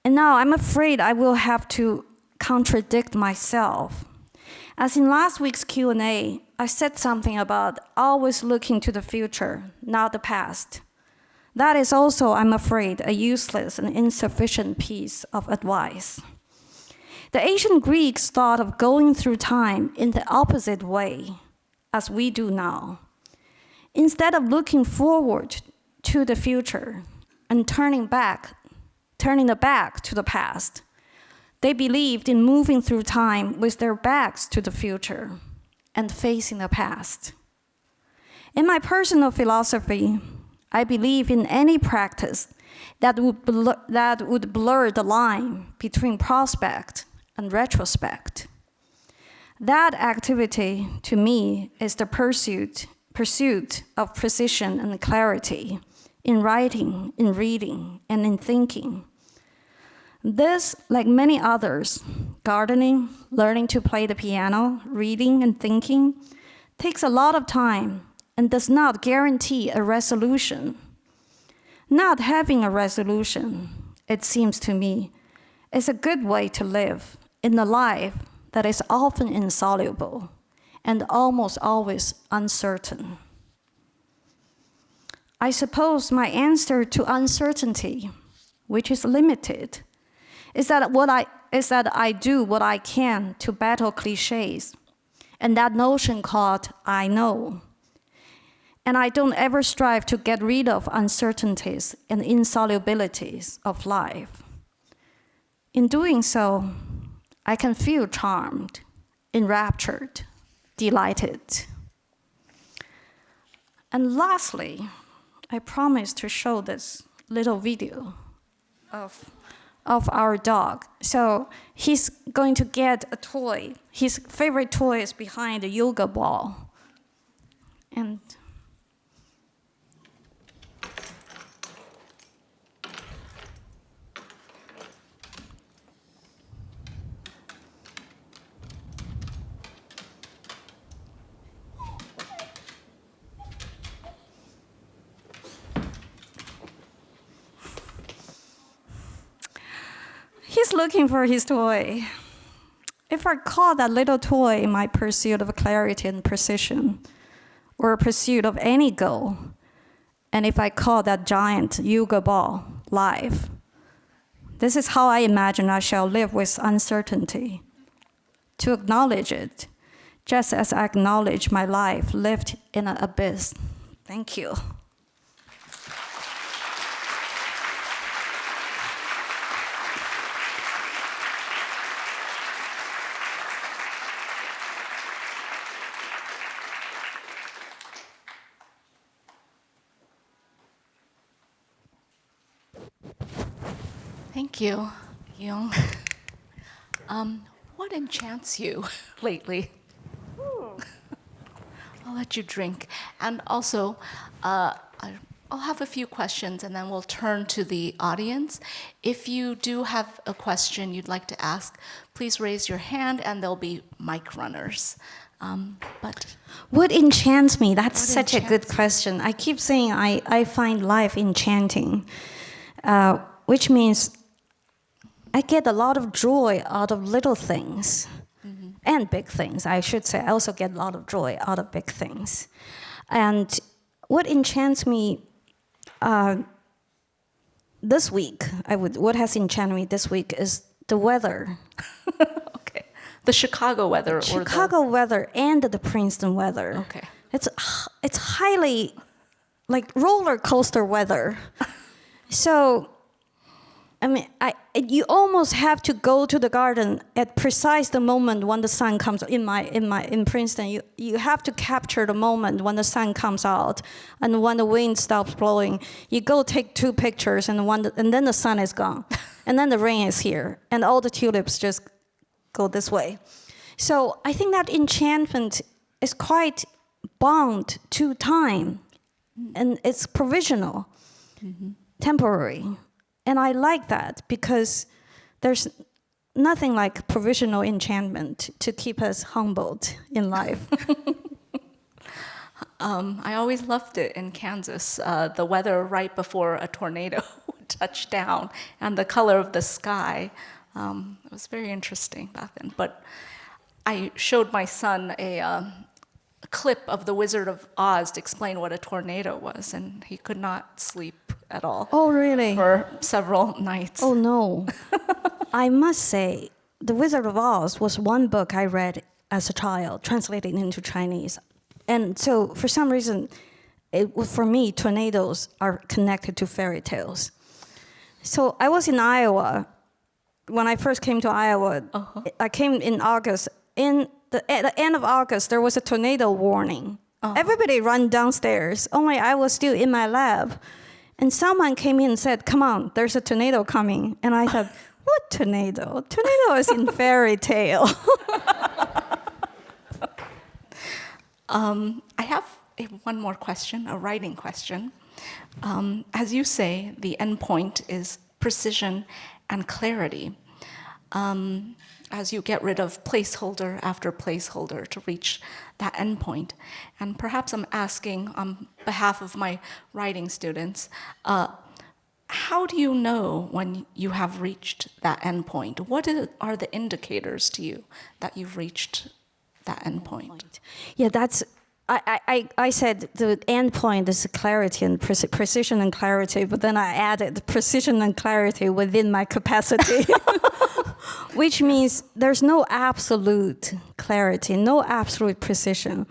And now I'm afraid I will have to contradict myself. As in last week's Q&A, I said something about always looking to the future, not the past. That is also, I'm afraid, a useless and insufficient piece of advice. The ancient Greeks thought of going through time in the opposite way, as we do now. Instead of looking forward to the future and turning the back to the past, they believed in moving through time with their backs to the future and facing the past. In my personal philosophy, I believe in any practice that would blur the line between prospect and retrospect. That activity, to me, is the pursuit of precision and clarity in writing, in reading, and in thinking. This, like many others, gardening, learning to play the piano, reading, and thinking, takes a lot of time and does not guarantee a resolution. Not having a resolution, it seems to me, is a good way to live in a life that is often insoluble and almost always uncertain. I suppose my answer to uncertainty, which is limited, is that I do what I can to battle cliches, and that notion called I know. And I don't ever strive to get rid of uncertainties and insolubilities of life. In doing so, I can feel charmed, enraptured, delighted. And lastly, I promise to show this little video of our dog. So he's going to get a toy. His favorite toy is behind the yoga ball. And he's looking for his toy. If I call that little toy my pursuit of clarity and precision, or a pursuit of any goal, and if I call that giant yoga ball life, This is how I imagine I shall live with uncertainty. To acknowledge it, just as I acknowledge my life lived in an abyss. Thank you. Thank you, Yiyun. What enchants you lately? I'll let you drink. And also, I'll have a few questions, and then we'll turn to the audience. If you do have a question you'd like to ask, please raise your hand, and there'll be mic runners. But What enchants me? That's What such a good enchants question. I keep saying I find life enchanting, which means I get a lot of joy out of little things and big things. I should say I also get a lot of joy out of big things. And what enchants me this week, what has enchanted me this week is the weather. okay, the Chicago weather, Chicago weather and the Princeton weather. Okay. It's highly like roller coaster weather. So, I mean, you almost have to go to the garden at precise the moment when the sun comes. In Princeton, you have to capture the moment when the sun comes out and when the wind stops blowing. You go take 2 pictures, and then the sun is gone, and then the rain is here, and all the tulips just go this way. So I think that enchantment is quite bound to time, and it's provisional, temporary. And I like that because there's nothing like provisional enchantment to keep us humbled in life. I always loved it in Kansas, the weather right before a tornado would touch down and the color of the sky. It was very interesting back then. But I showed my son a clip of The Wizard of Oz to explain what a tornado was, and he could not sleep at all. Oh, really? For several nights. Oh, no. I must say, The Wizard of Oz was one book I read as a child, translated into Chinese. And so, for some reason, for me, tornadoes are connected to fairy tales. So I was in Iowa. When I first came to Iowa, I came in August. At the end of August, there was a tornado warning. Everybody ran downstairs. Only I was still in my lab. And someone came in and said, "Come on, there's a tornado coming." And I thought, what tornado? Tornado is in fairy tale. I have one more question, a writing question. As you say, the end point is precision and clarity. As you get rid of placeholder after placeholder to reach that endpoint. And perhaps I'm asking on behalf of my writing students, how do you know when you have reached that endpoint? What are the indicators to you that you've reached that endpoint? Yeah, that's. I said the end point is clarity and precision and clarity, but then I added precision and clarity within my capacity. Which means there's no absolute clarity, no absolute precision.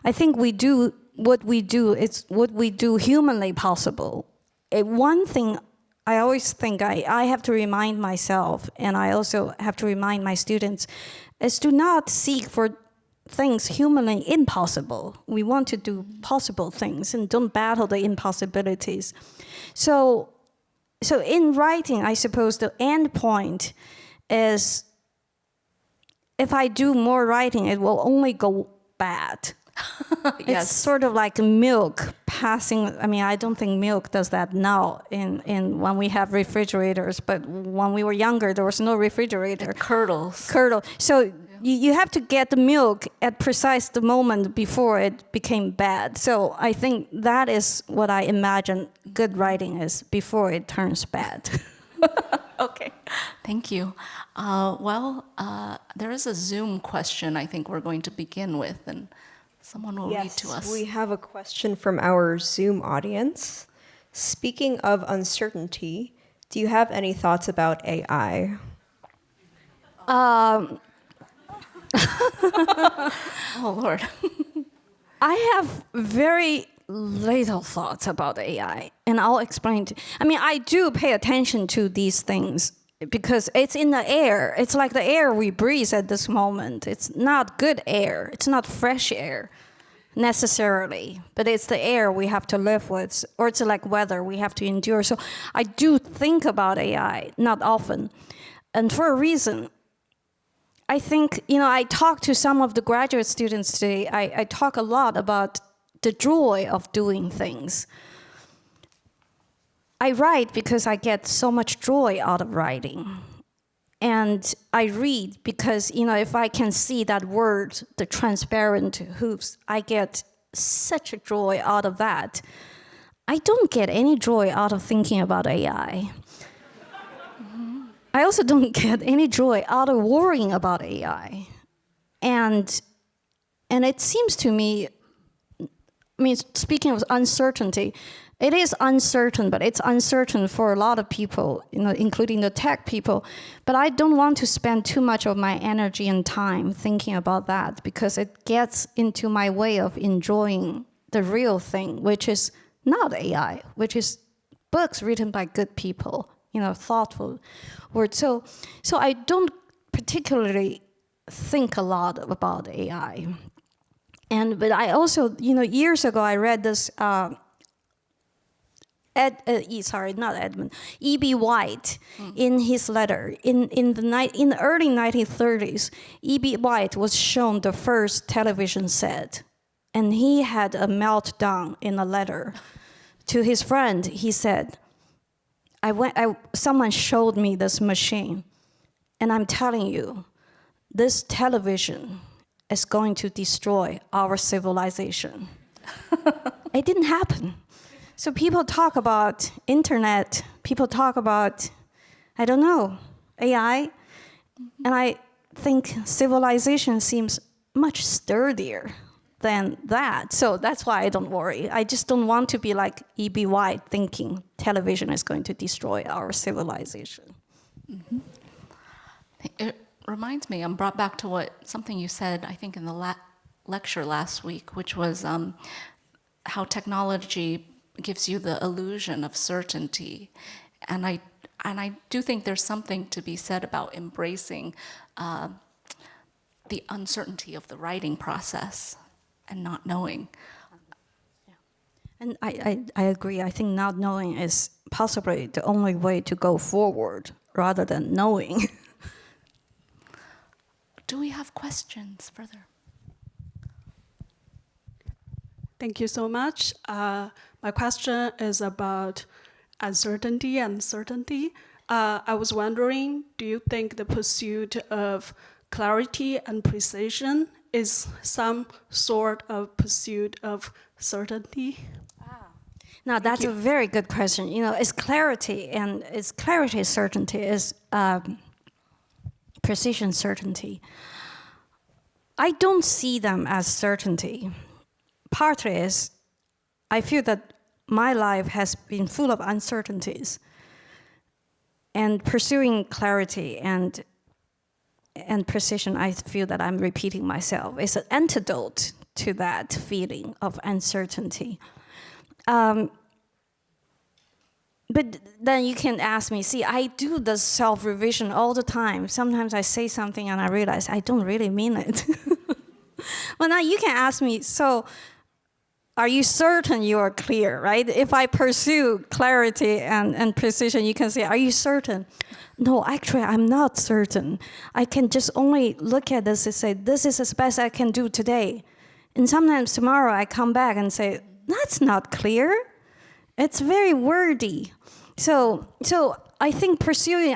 I think what we do humanly possible. One thing I always think I have to remind myself, and I also have to remind my students, is to not seek for things humanly impossible. We want to do possible things and don't battle the impossibilities. So in writing, I suppose the end point is if I do more writing, it will only go bad. Yes. It's sort of like milk passing. I mean, I don't think milk does that now in when we have refrigerators, but when we were younger, there was no refrigerator. It curdles. So you have to get the milk at precise the moment before it became bad. So I think that is what I imagine good writing is before it turns bad. Okay, thank you. There is a Zoom question I think we're going to begin with, and someone will read to us. We have a question from our Zoom audience. Speaking of uncertainty, Do you have any thoughts about AI? Oh, Lord. I have very little thoughts about AI, and I'll explain. I do pay attention to these things because it's in the air. It's like the air we breathe at this moment. It's not good air. It's not fresh air necessarily, but it's the air we have to live with, or it's like weather we have to endure. So I do think about AI, not often, and for a reason. I think, I talked to some of the graduate students today. I talk a lot about the joy of doing things. I write because I get so much joy out of writing. And I read because, if I can see that word, the transparent hooves, I get such a joy out of that. I don't get any joy out of thinking about AI. I also don't get any joy out of worrying about AI. And it seems to me, speaking of uncertainty, it is uncertain, but it's uncertain for a lot of people, including the tech people. But I don't want to spend too much of my energy and time thinking about that because it gets into my way of enjoying the real thing, which is not AI, which is books written by good people, thoughtful words. So I don't particularly think a lot about AI. But I also, years ago I read this, E.B. White, in his letter. In the early 1930s, E.B. White was shown the first television set, and he had a meltdown in a letter to his friend. He said, someone showed me this machine, and I'm telling you, this television is going to destroy our civilization. It didn't happen. So people talk about internet, people talk about, I don't know, AI, and I think civilization seems much sturdier than that. So that's why I don't worry. I just don't want to be like E.B. White thinking television is going to destroy our civilization. Mm-hmm. It reminds me, I'm brought back to something you said, I think in the lecture last week, which was how technology gives you the illusion of certainty. And I do think there's something to be said about embracing the uncertainty of the writing process and not knowing. And I agree. I think not knowing is possibly the only way to go forward rather than knowing. Do we have questions further? Thank you so much. My question is about uncertainty and certainty. I was wondering, do you think the pursuit of clarity and precision is some sort of pursuit of certainty? Now, that's a very good question. Is clarity certainty, is precision certainty. I don't see them as certainty. Partly is I feel that my life has been full of uncertainties, and pursuing clarity and precision, I feel that I'm repeating myself. It's an antidote to that feeling of uncertainty. But then you can ask me, see, I do the self-revision all the time. Sometimes I say something and I realize I don't really mean it. Well, now you can ask me, so are you certain you are clear, right? If I pursue clarity and precision, you can say, are you certain? No, actually, I'm not certain. I can just only look at this and say, this is as best I can do today. And sometimes tomorrow I come back and say, that's not clear. It's very wordy. So I think pursuing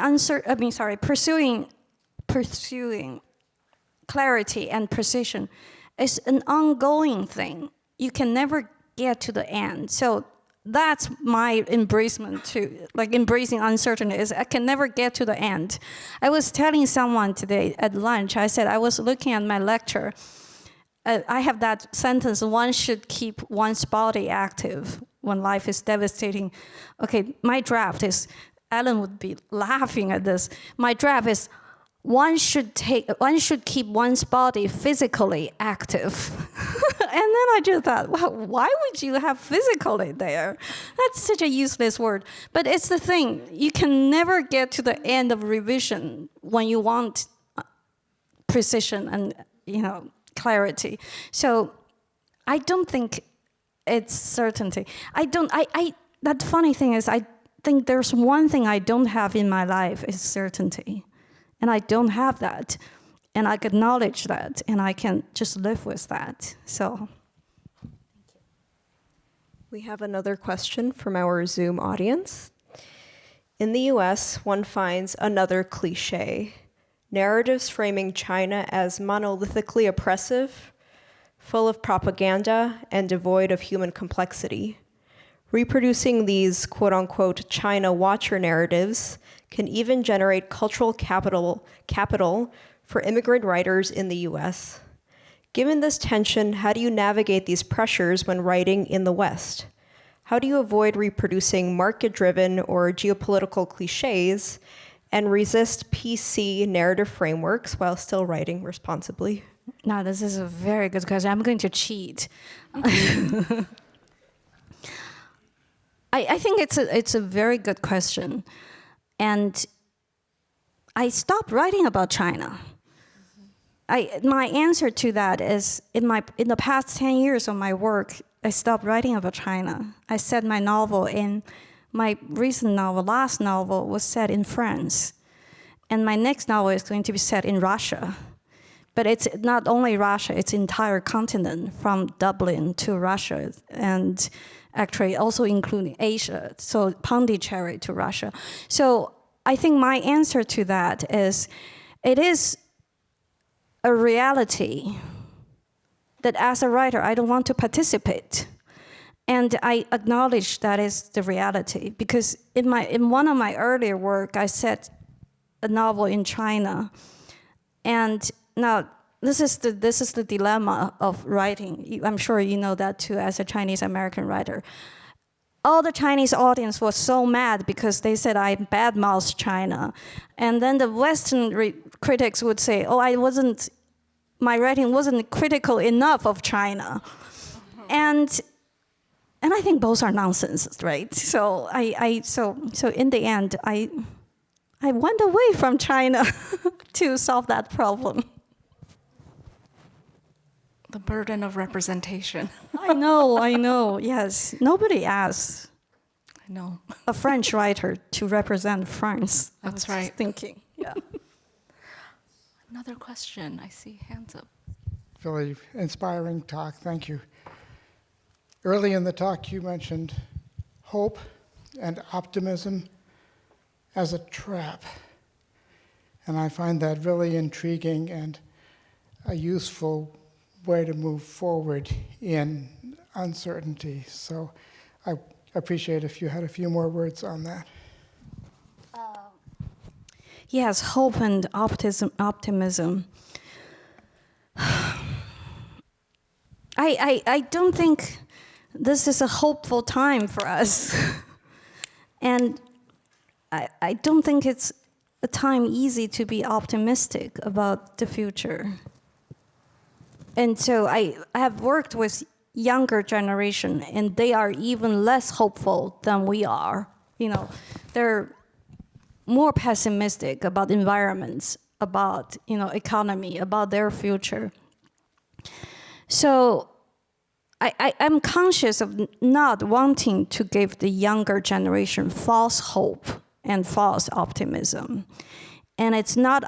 clarity and precision is an ongoing thing. You can never get to the end. So that's my embracement to, embracing uncertainty, is I can never get to the end. I was telling someone today at lunch, I said I was looking at my lecture. I have that sentence, one should keep one's body active when life is devastating. Okay, my draft is Alan would be laughing at this. My draft is one should keep one's body physically active. And then I just thought, well, why would you have physically there? That's such a useless word. But it's the thing, you can never get to the end of revision when you want precision and clarity. So I don't think it's certainty. That funny thing is, I think there's one thing I don't have in my life is certainty. And I don't have that. And I acknowledge that, and I can just live with that. So, We have another question from our Zoom audience. In the US, one finds another cliche: narratives framing China as monolithically oppressive, full of propaganda, and devoid of human complexity. Reproducing these quote-unquote China watcher narratives can even generate cultural capital for immigrant writers in the US. Given this tension, how do you navigate these pressures when writing in the West? How do you avoid reproducing market-driven or geopolitical cliches and resist PC narrative frameworks while still writing responsibly? now this is a very good question. I'm going to cheat. I think it's a very good question. And I stopped writing about China. My answer to that is, in the past 10 years of my work, I stopped writing about China. I said my recent novel, last novel, was set in France. And my next novel is going to be set in Russia. But it's not only Russia, it's entire continent, from Dublin to Russia, and actually also including Asia, so Pondicherry to Russia. So I think my answer to that is, it is a reality that as a writer, I don't want to participate. And I acknowledge that is the reality, because in one of my earlier work, I set a novel in China. And now, this is the dilemma of writing. I'm sure you know that too, as a Chinese American writer. All the Chinese audience was so mad because they said I badmouthed China. And then the Western critics would say, oh, my writing wasn't critical enough of China. And I think both are nonsense, right? So so in the end, I went away from China to solve that problem. The burden of representation. I know, yes. Nobody asks I know. a French writer to represent France. That's I was right. just thinking, yeah. Another question. I see hands up. Really inspiring talk. Thank you. Early in the talk, you mentioned hope and optimism as a trap. And I find that really intriguing and a useful way to move forward in uncertainty. So I appreciate if you had a few more words on that. Yes, hope and optimism. I don't think this is a hopeful time for us. And I don't think it's a time easy to be optimistic about the future. And so I have worked with younger generation, and they are even less hopeful than we are. They're more pessimistic about environments, about economy, about their future. So I'm conscious of not wanting to give the younger generation false hope and false optimism. And it's not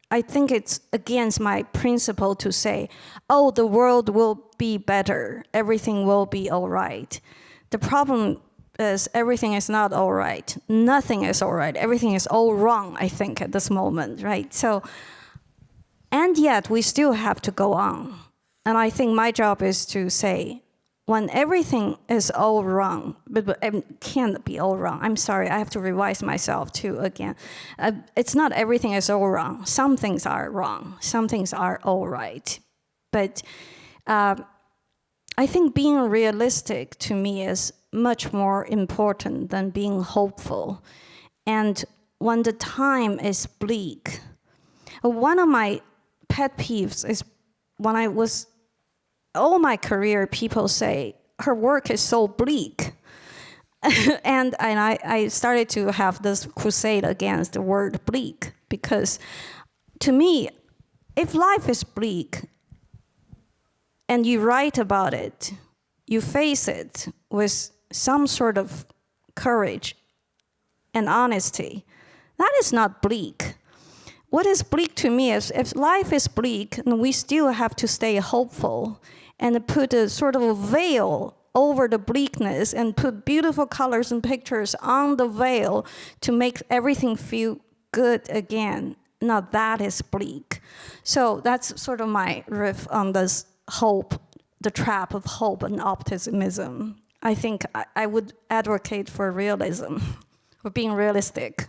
I think it's against my principle to say, oh, the world will be better, everything will be all right. The problem is everything is not all right. Nothing is all right. Everything is all wrong, I think, at this moment, right? So, and yet we still have to go on. And I think my job is to say, when everything is all wrong, but it can't be all wrong. I'm sorry, I have to revise myself too again. It's not everything is all wrong. Some things are wrong. Some things are all right. But I think being realistic to me is much more important than being hopeful. And when the time is bleak, one of my pet peeves is when I was, all my career, people say, her work is so bleak. and I started to have this crusade against the word bleak, because to me, if life is bleak and you write about it, you face it with some sort of courage and honesty, that is not bleak. What is bleak to me is if life is bleak, and we still have to stay hopeful and put a sort of a veil over the bleakness and put beautiful colors and pictures on the veil to make everything feel good again. Now that is bleak. So that's sort of my riff on this hope, the trap of hope and optimism. I think I would advocate for realism, for being realistic.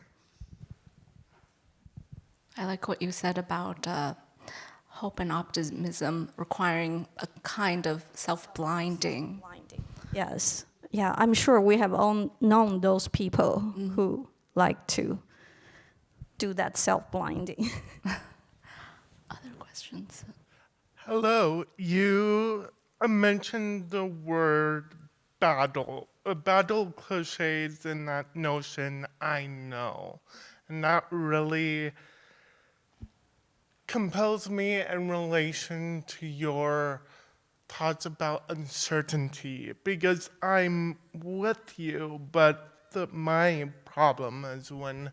I like what you said about hope and optimism requiring a kind of self-blinding. Yes. Yeah, I'm sure we have all known those people who like to do that self-blinding. Other questions? Hello, you mentioned the word battle. Battle cliches and that notion, I know. And that really compels me in relation to your thoughts about uncertainty, because I'm with you, but my problem is when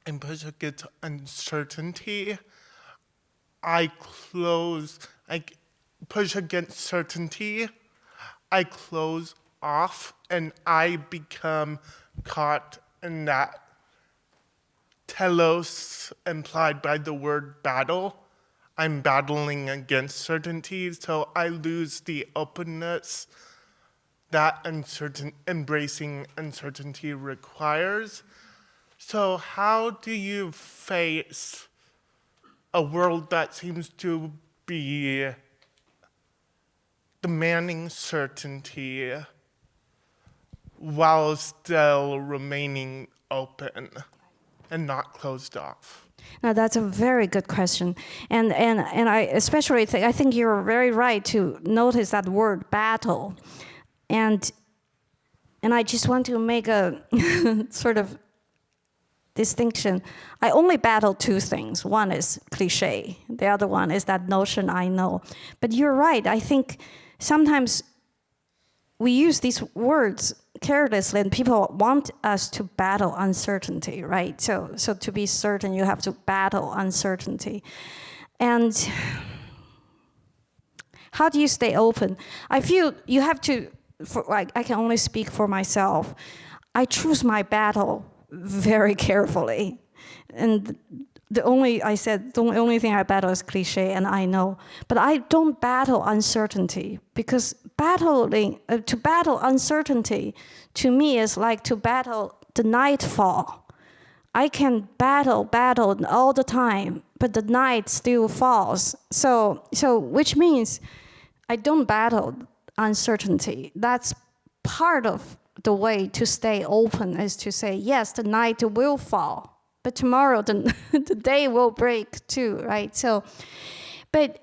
I push against uncertainty, I push against certainty, I close off, and I become caught in that telos implied by the word battle. I'm battling against certainty, so I lose the openness that embracing uncertainty requires. So how do you face a world that seems to be demanding certainty while still remaining open and not closed off? Now that's a very good question, and I especially think, I think you're very right to notice that word battle, and I just want to make a sort of distinction. I only battle two things. One is cliche. The other one is that notion I know. But you're right. I think sometimes we use these words carelessly, and people want us to battle uncertainty, right? So to be certain, you have to battle uncertainty. And how do you stay open? I feel you have to, I can only speak for myself. I choose my battle very carefully. And the only thing I battle is cliche, and I know. But I don't battle uncertainty, because to battle uncertainty to me is like to battle the nightfall. I can battle all the time, but the night still falls. So which means I don't battle uncertainty. That's part of the way to stay open, is to say, yes, the night will fall, but tomorrow the day will break too, right? So, but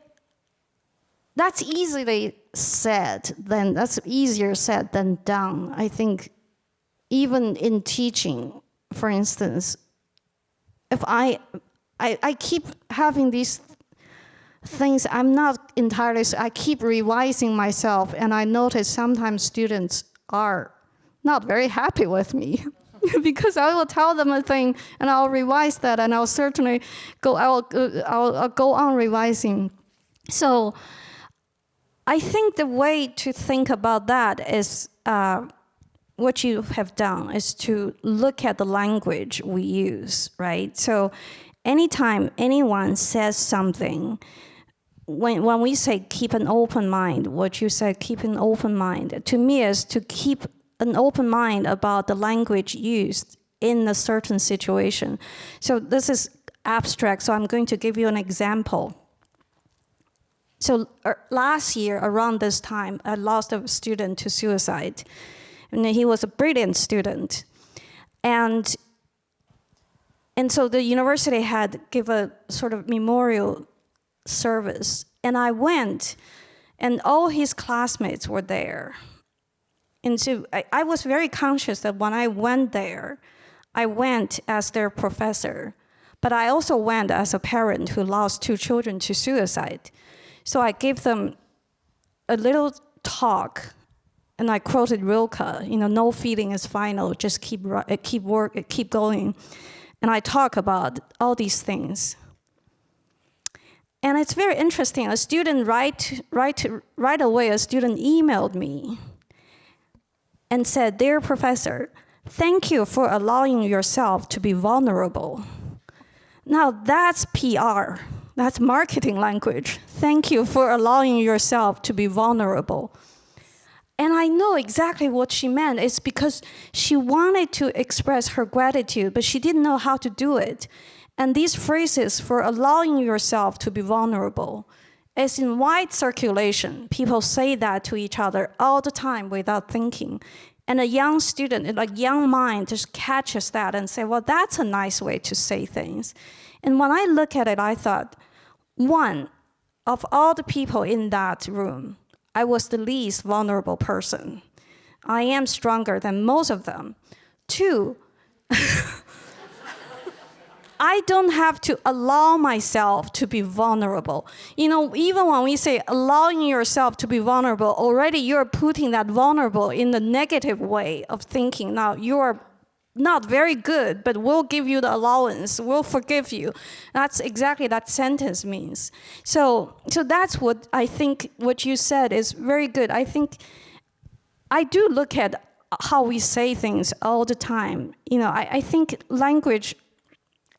that's easier said than done. I think even in teaching, for instance, if I keep having these things, I'm not entirely, I keep revising myself, and I notice sometimes students are not very happy with me because I will tell them a thing and I'll revise that, and I'll certainly I'll go on revising. So I think the way to think about that is what you have done is to look at the language we use, right? So anytime anyone says something, when we say keep an open mind, what you said, keep an open mind, to me is to keep an open mind about the language used in a certain situation. So this is abstract, so I'm going to give you an example. So last year, around this time, I lost a student to suicide. And he was a brilliant student. And so the university had give a sort of memorial service. And I went, and all his classmates were there. And so I was very conscious that when I went there, I went as their professor, but I also went as a parent who lost 2 children to suicide. So I gave them a little talk, and I quoted Rilke, no feeling is final, just keep going. And I talk about all these things. And it's very interesting. A student right away, a student emailed me and said, "Dear professor, thank you for allowing yourself to be vulnerable." Now that's PR, that's marketing language. Thank you for allowing yourself to be vulnerable. And I know exactly what she meant. It's because she wanted to express her gratitude, but she didn't know how to do it. And these phrases, for allowing yourself to be vulnerable, is in wide circulation. People say that to each other all the time without thinking. And a young student, a young mind just catches that and say, well, that's a nice way to say things. And when I look at it, I thought, one, of all the people in that room, I was the least vulnerable person. I am stronger than most of them. 2, I don't have to allow myself to be vulnerable. Even when we say allowing yourself to be vulnerable, already you're putting that vulnerable in the negative way of thinking. Now, you're not very good, but we'll give you the allowance. We'll forgive you. That's exactly that sentence means. So that's what I think what you said is very good. I think I do look at how we say things all the time. I think language,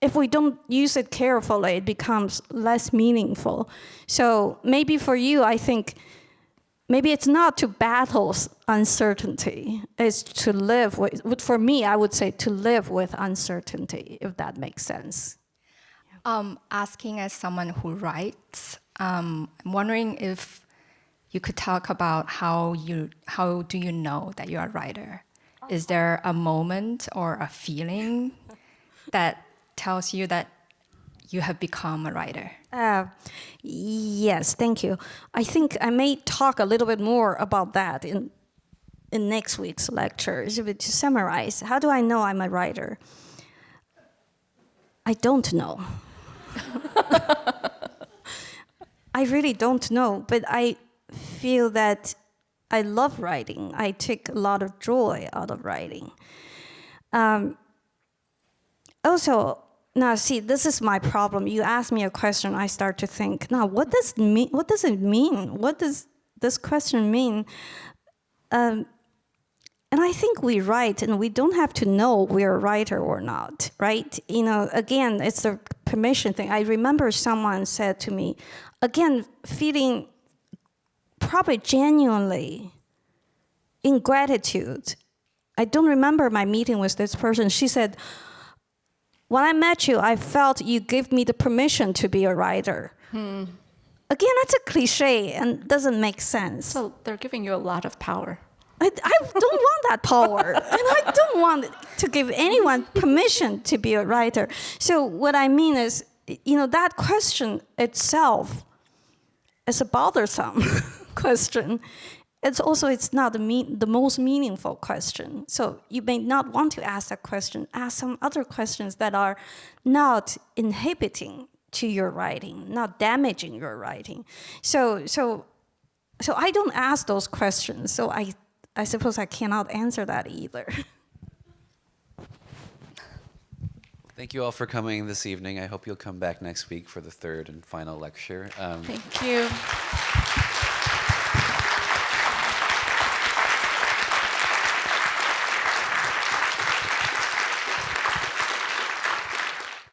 if we don't use it carefully, it becomes less meaningful. So maybe for you, I think, maybe it's not to battle uncertainty. It's to live with, for me, I would say to live with uncertainty, if that makes sense. Asking as someone who writes, I'm wondering if you could talk about how do you know that you're a writer? Is there a moment or a feeling that tells you that you have become a writer? Yes, thank you. I think I may talk a little bit more about that in next week's lecture. To summarize, how do I know I'm a writer? I don't know. I really don't know, but I feel that I love writing. I take a lot of joy out of writing. Also, now see, this is my problem. You ask me a question, I start to think, now what does it mean? What does this question mean? And I think we write, and we don't have to know we're a writer or not, right? Again, it's the permission thing. I remember someone said to me, again, feeling probably genuinely in gratitude. I don't remember my meeting with this person. She said, when I met you, I felt you gave me the permission to be a writer. Again, that's a cliche and doesn't make sense. So they're giving you a lot of power. I don't want that power. And I don't want to give anyone permission to be a writer. So what I mean is, that question itself is a bothersome question. It's not the most meaningful question. So you may not want to ask that question. Ask some other questions that are not inhibiting to your writing, not damaging your writing. So I don't ask those questions. So I suppose I cannot answer that either. Thank you all for coming this evening. I hope you'll come back next week for the 3rd and final lecture. Thank you.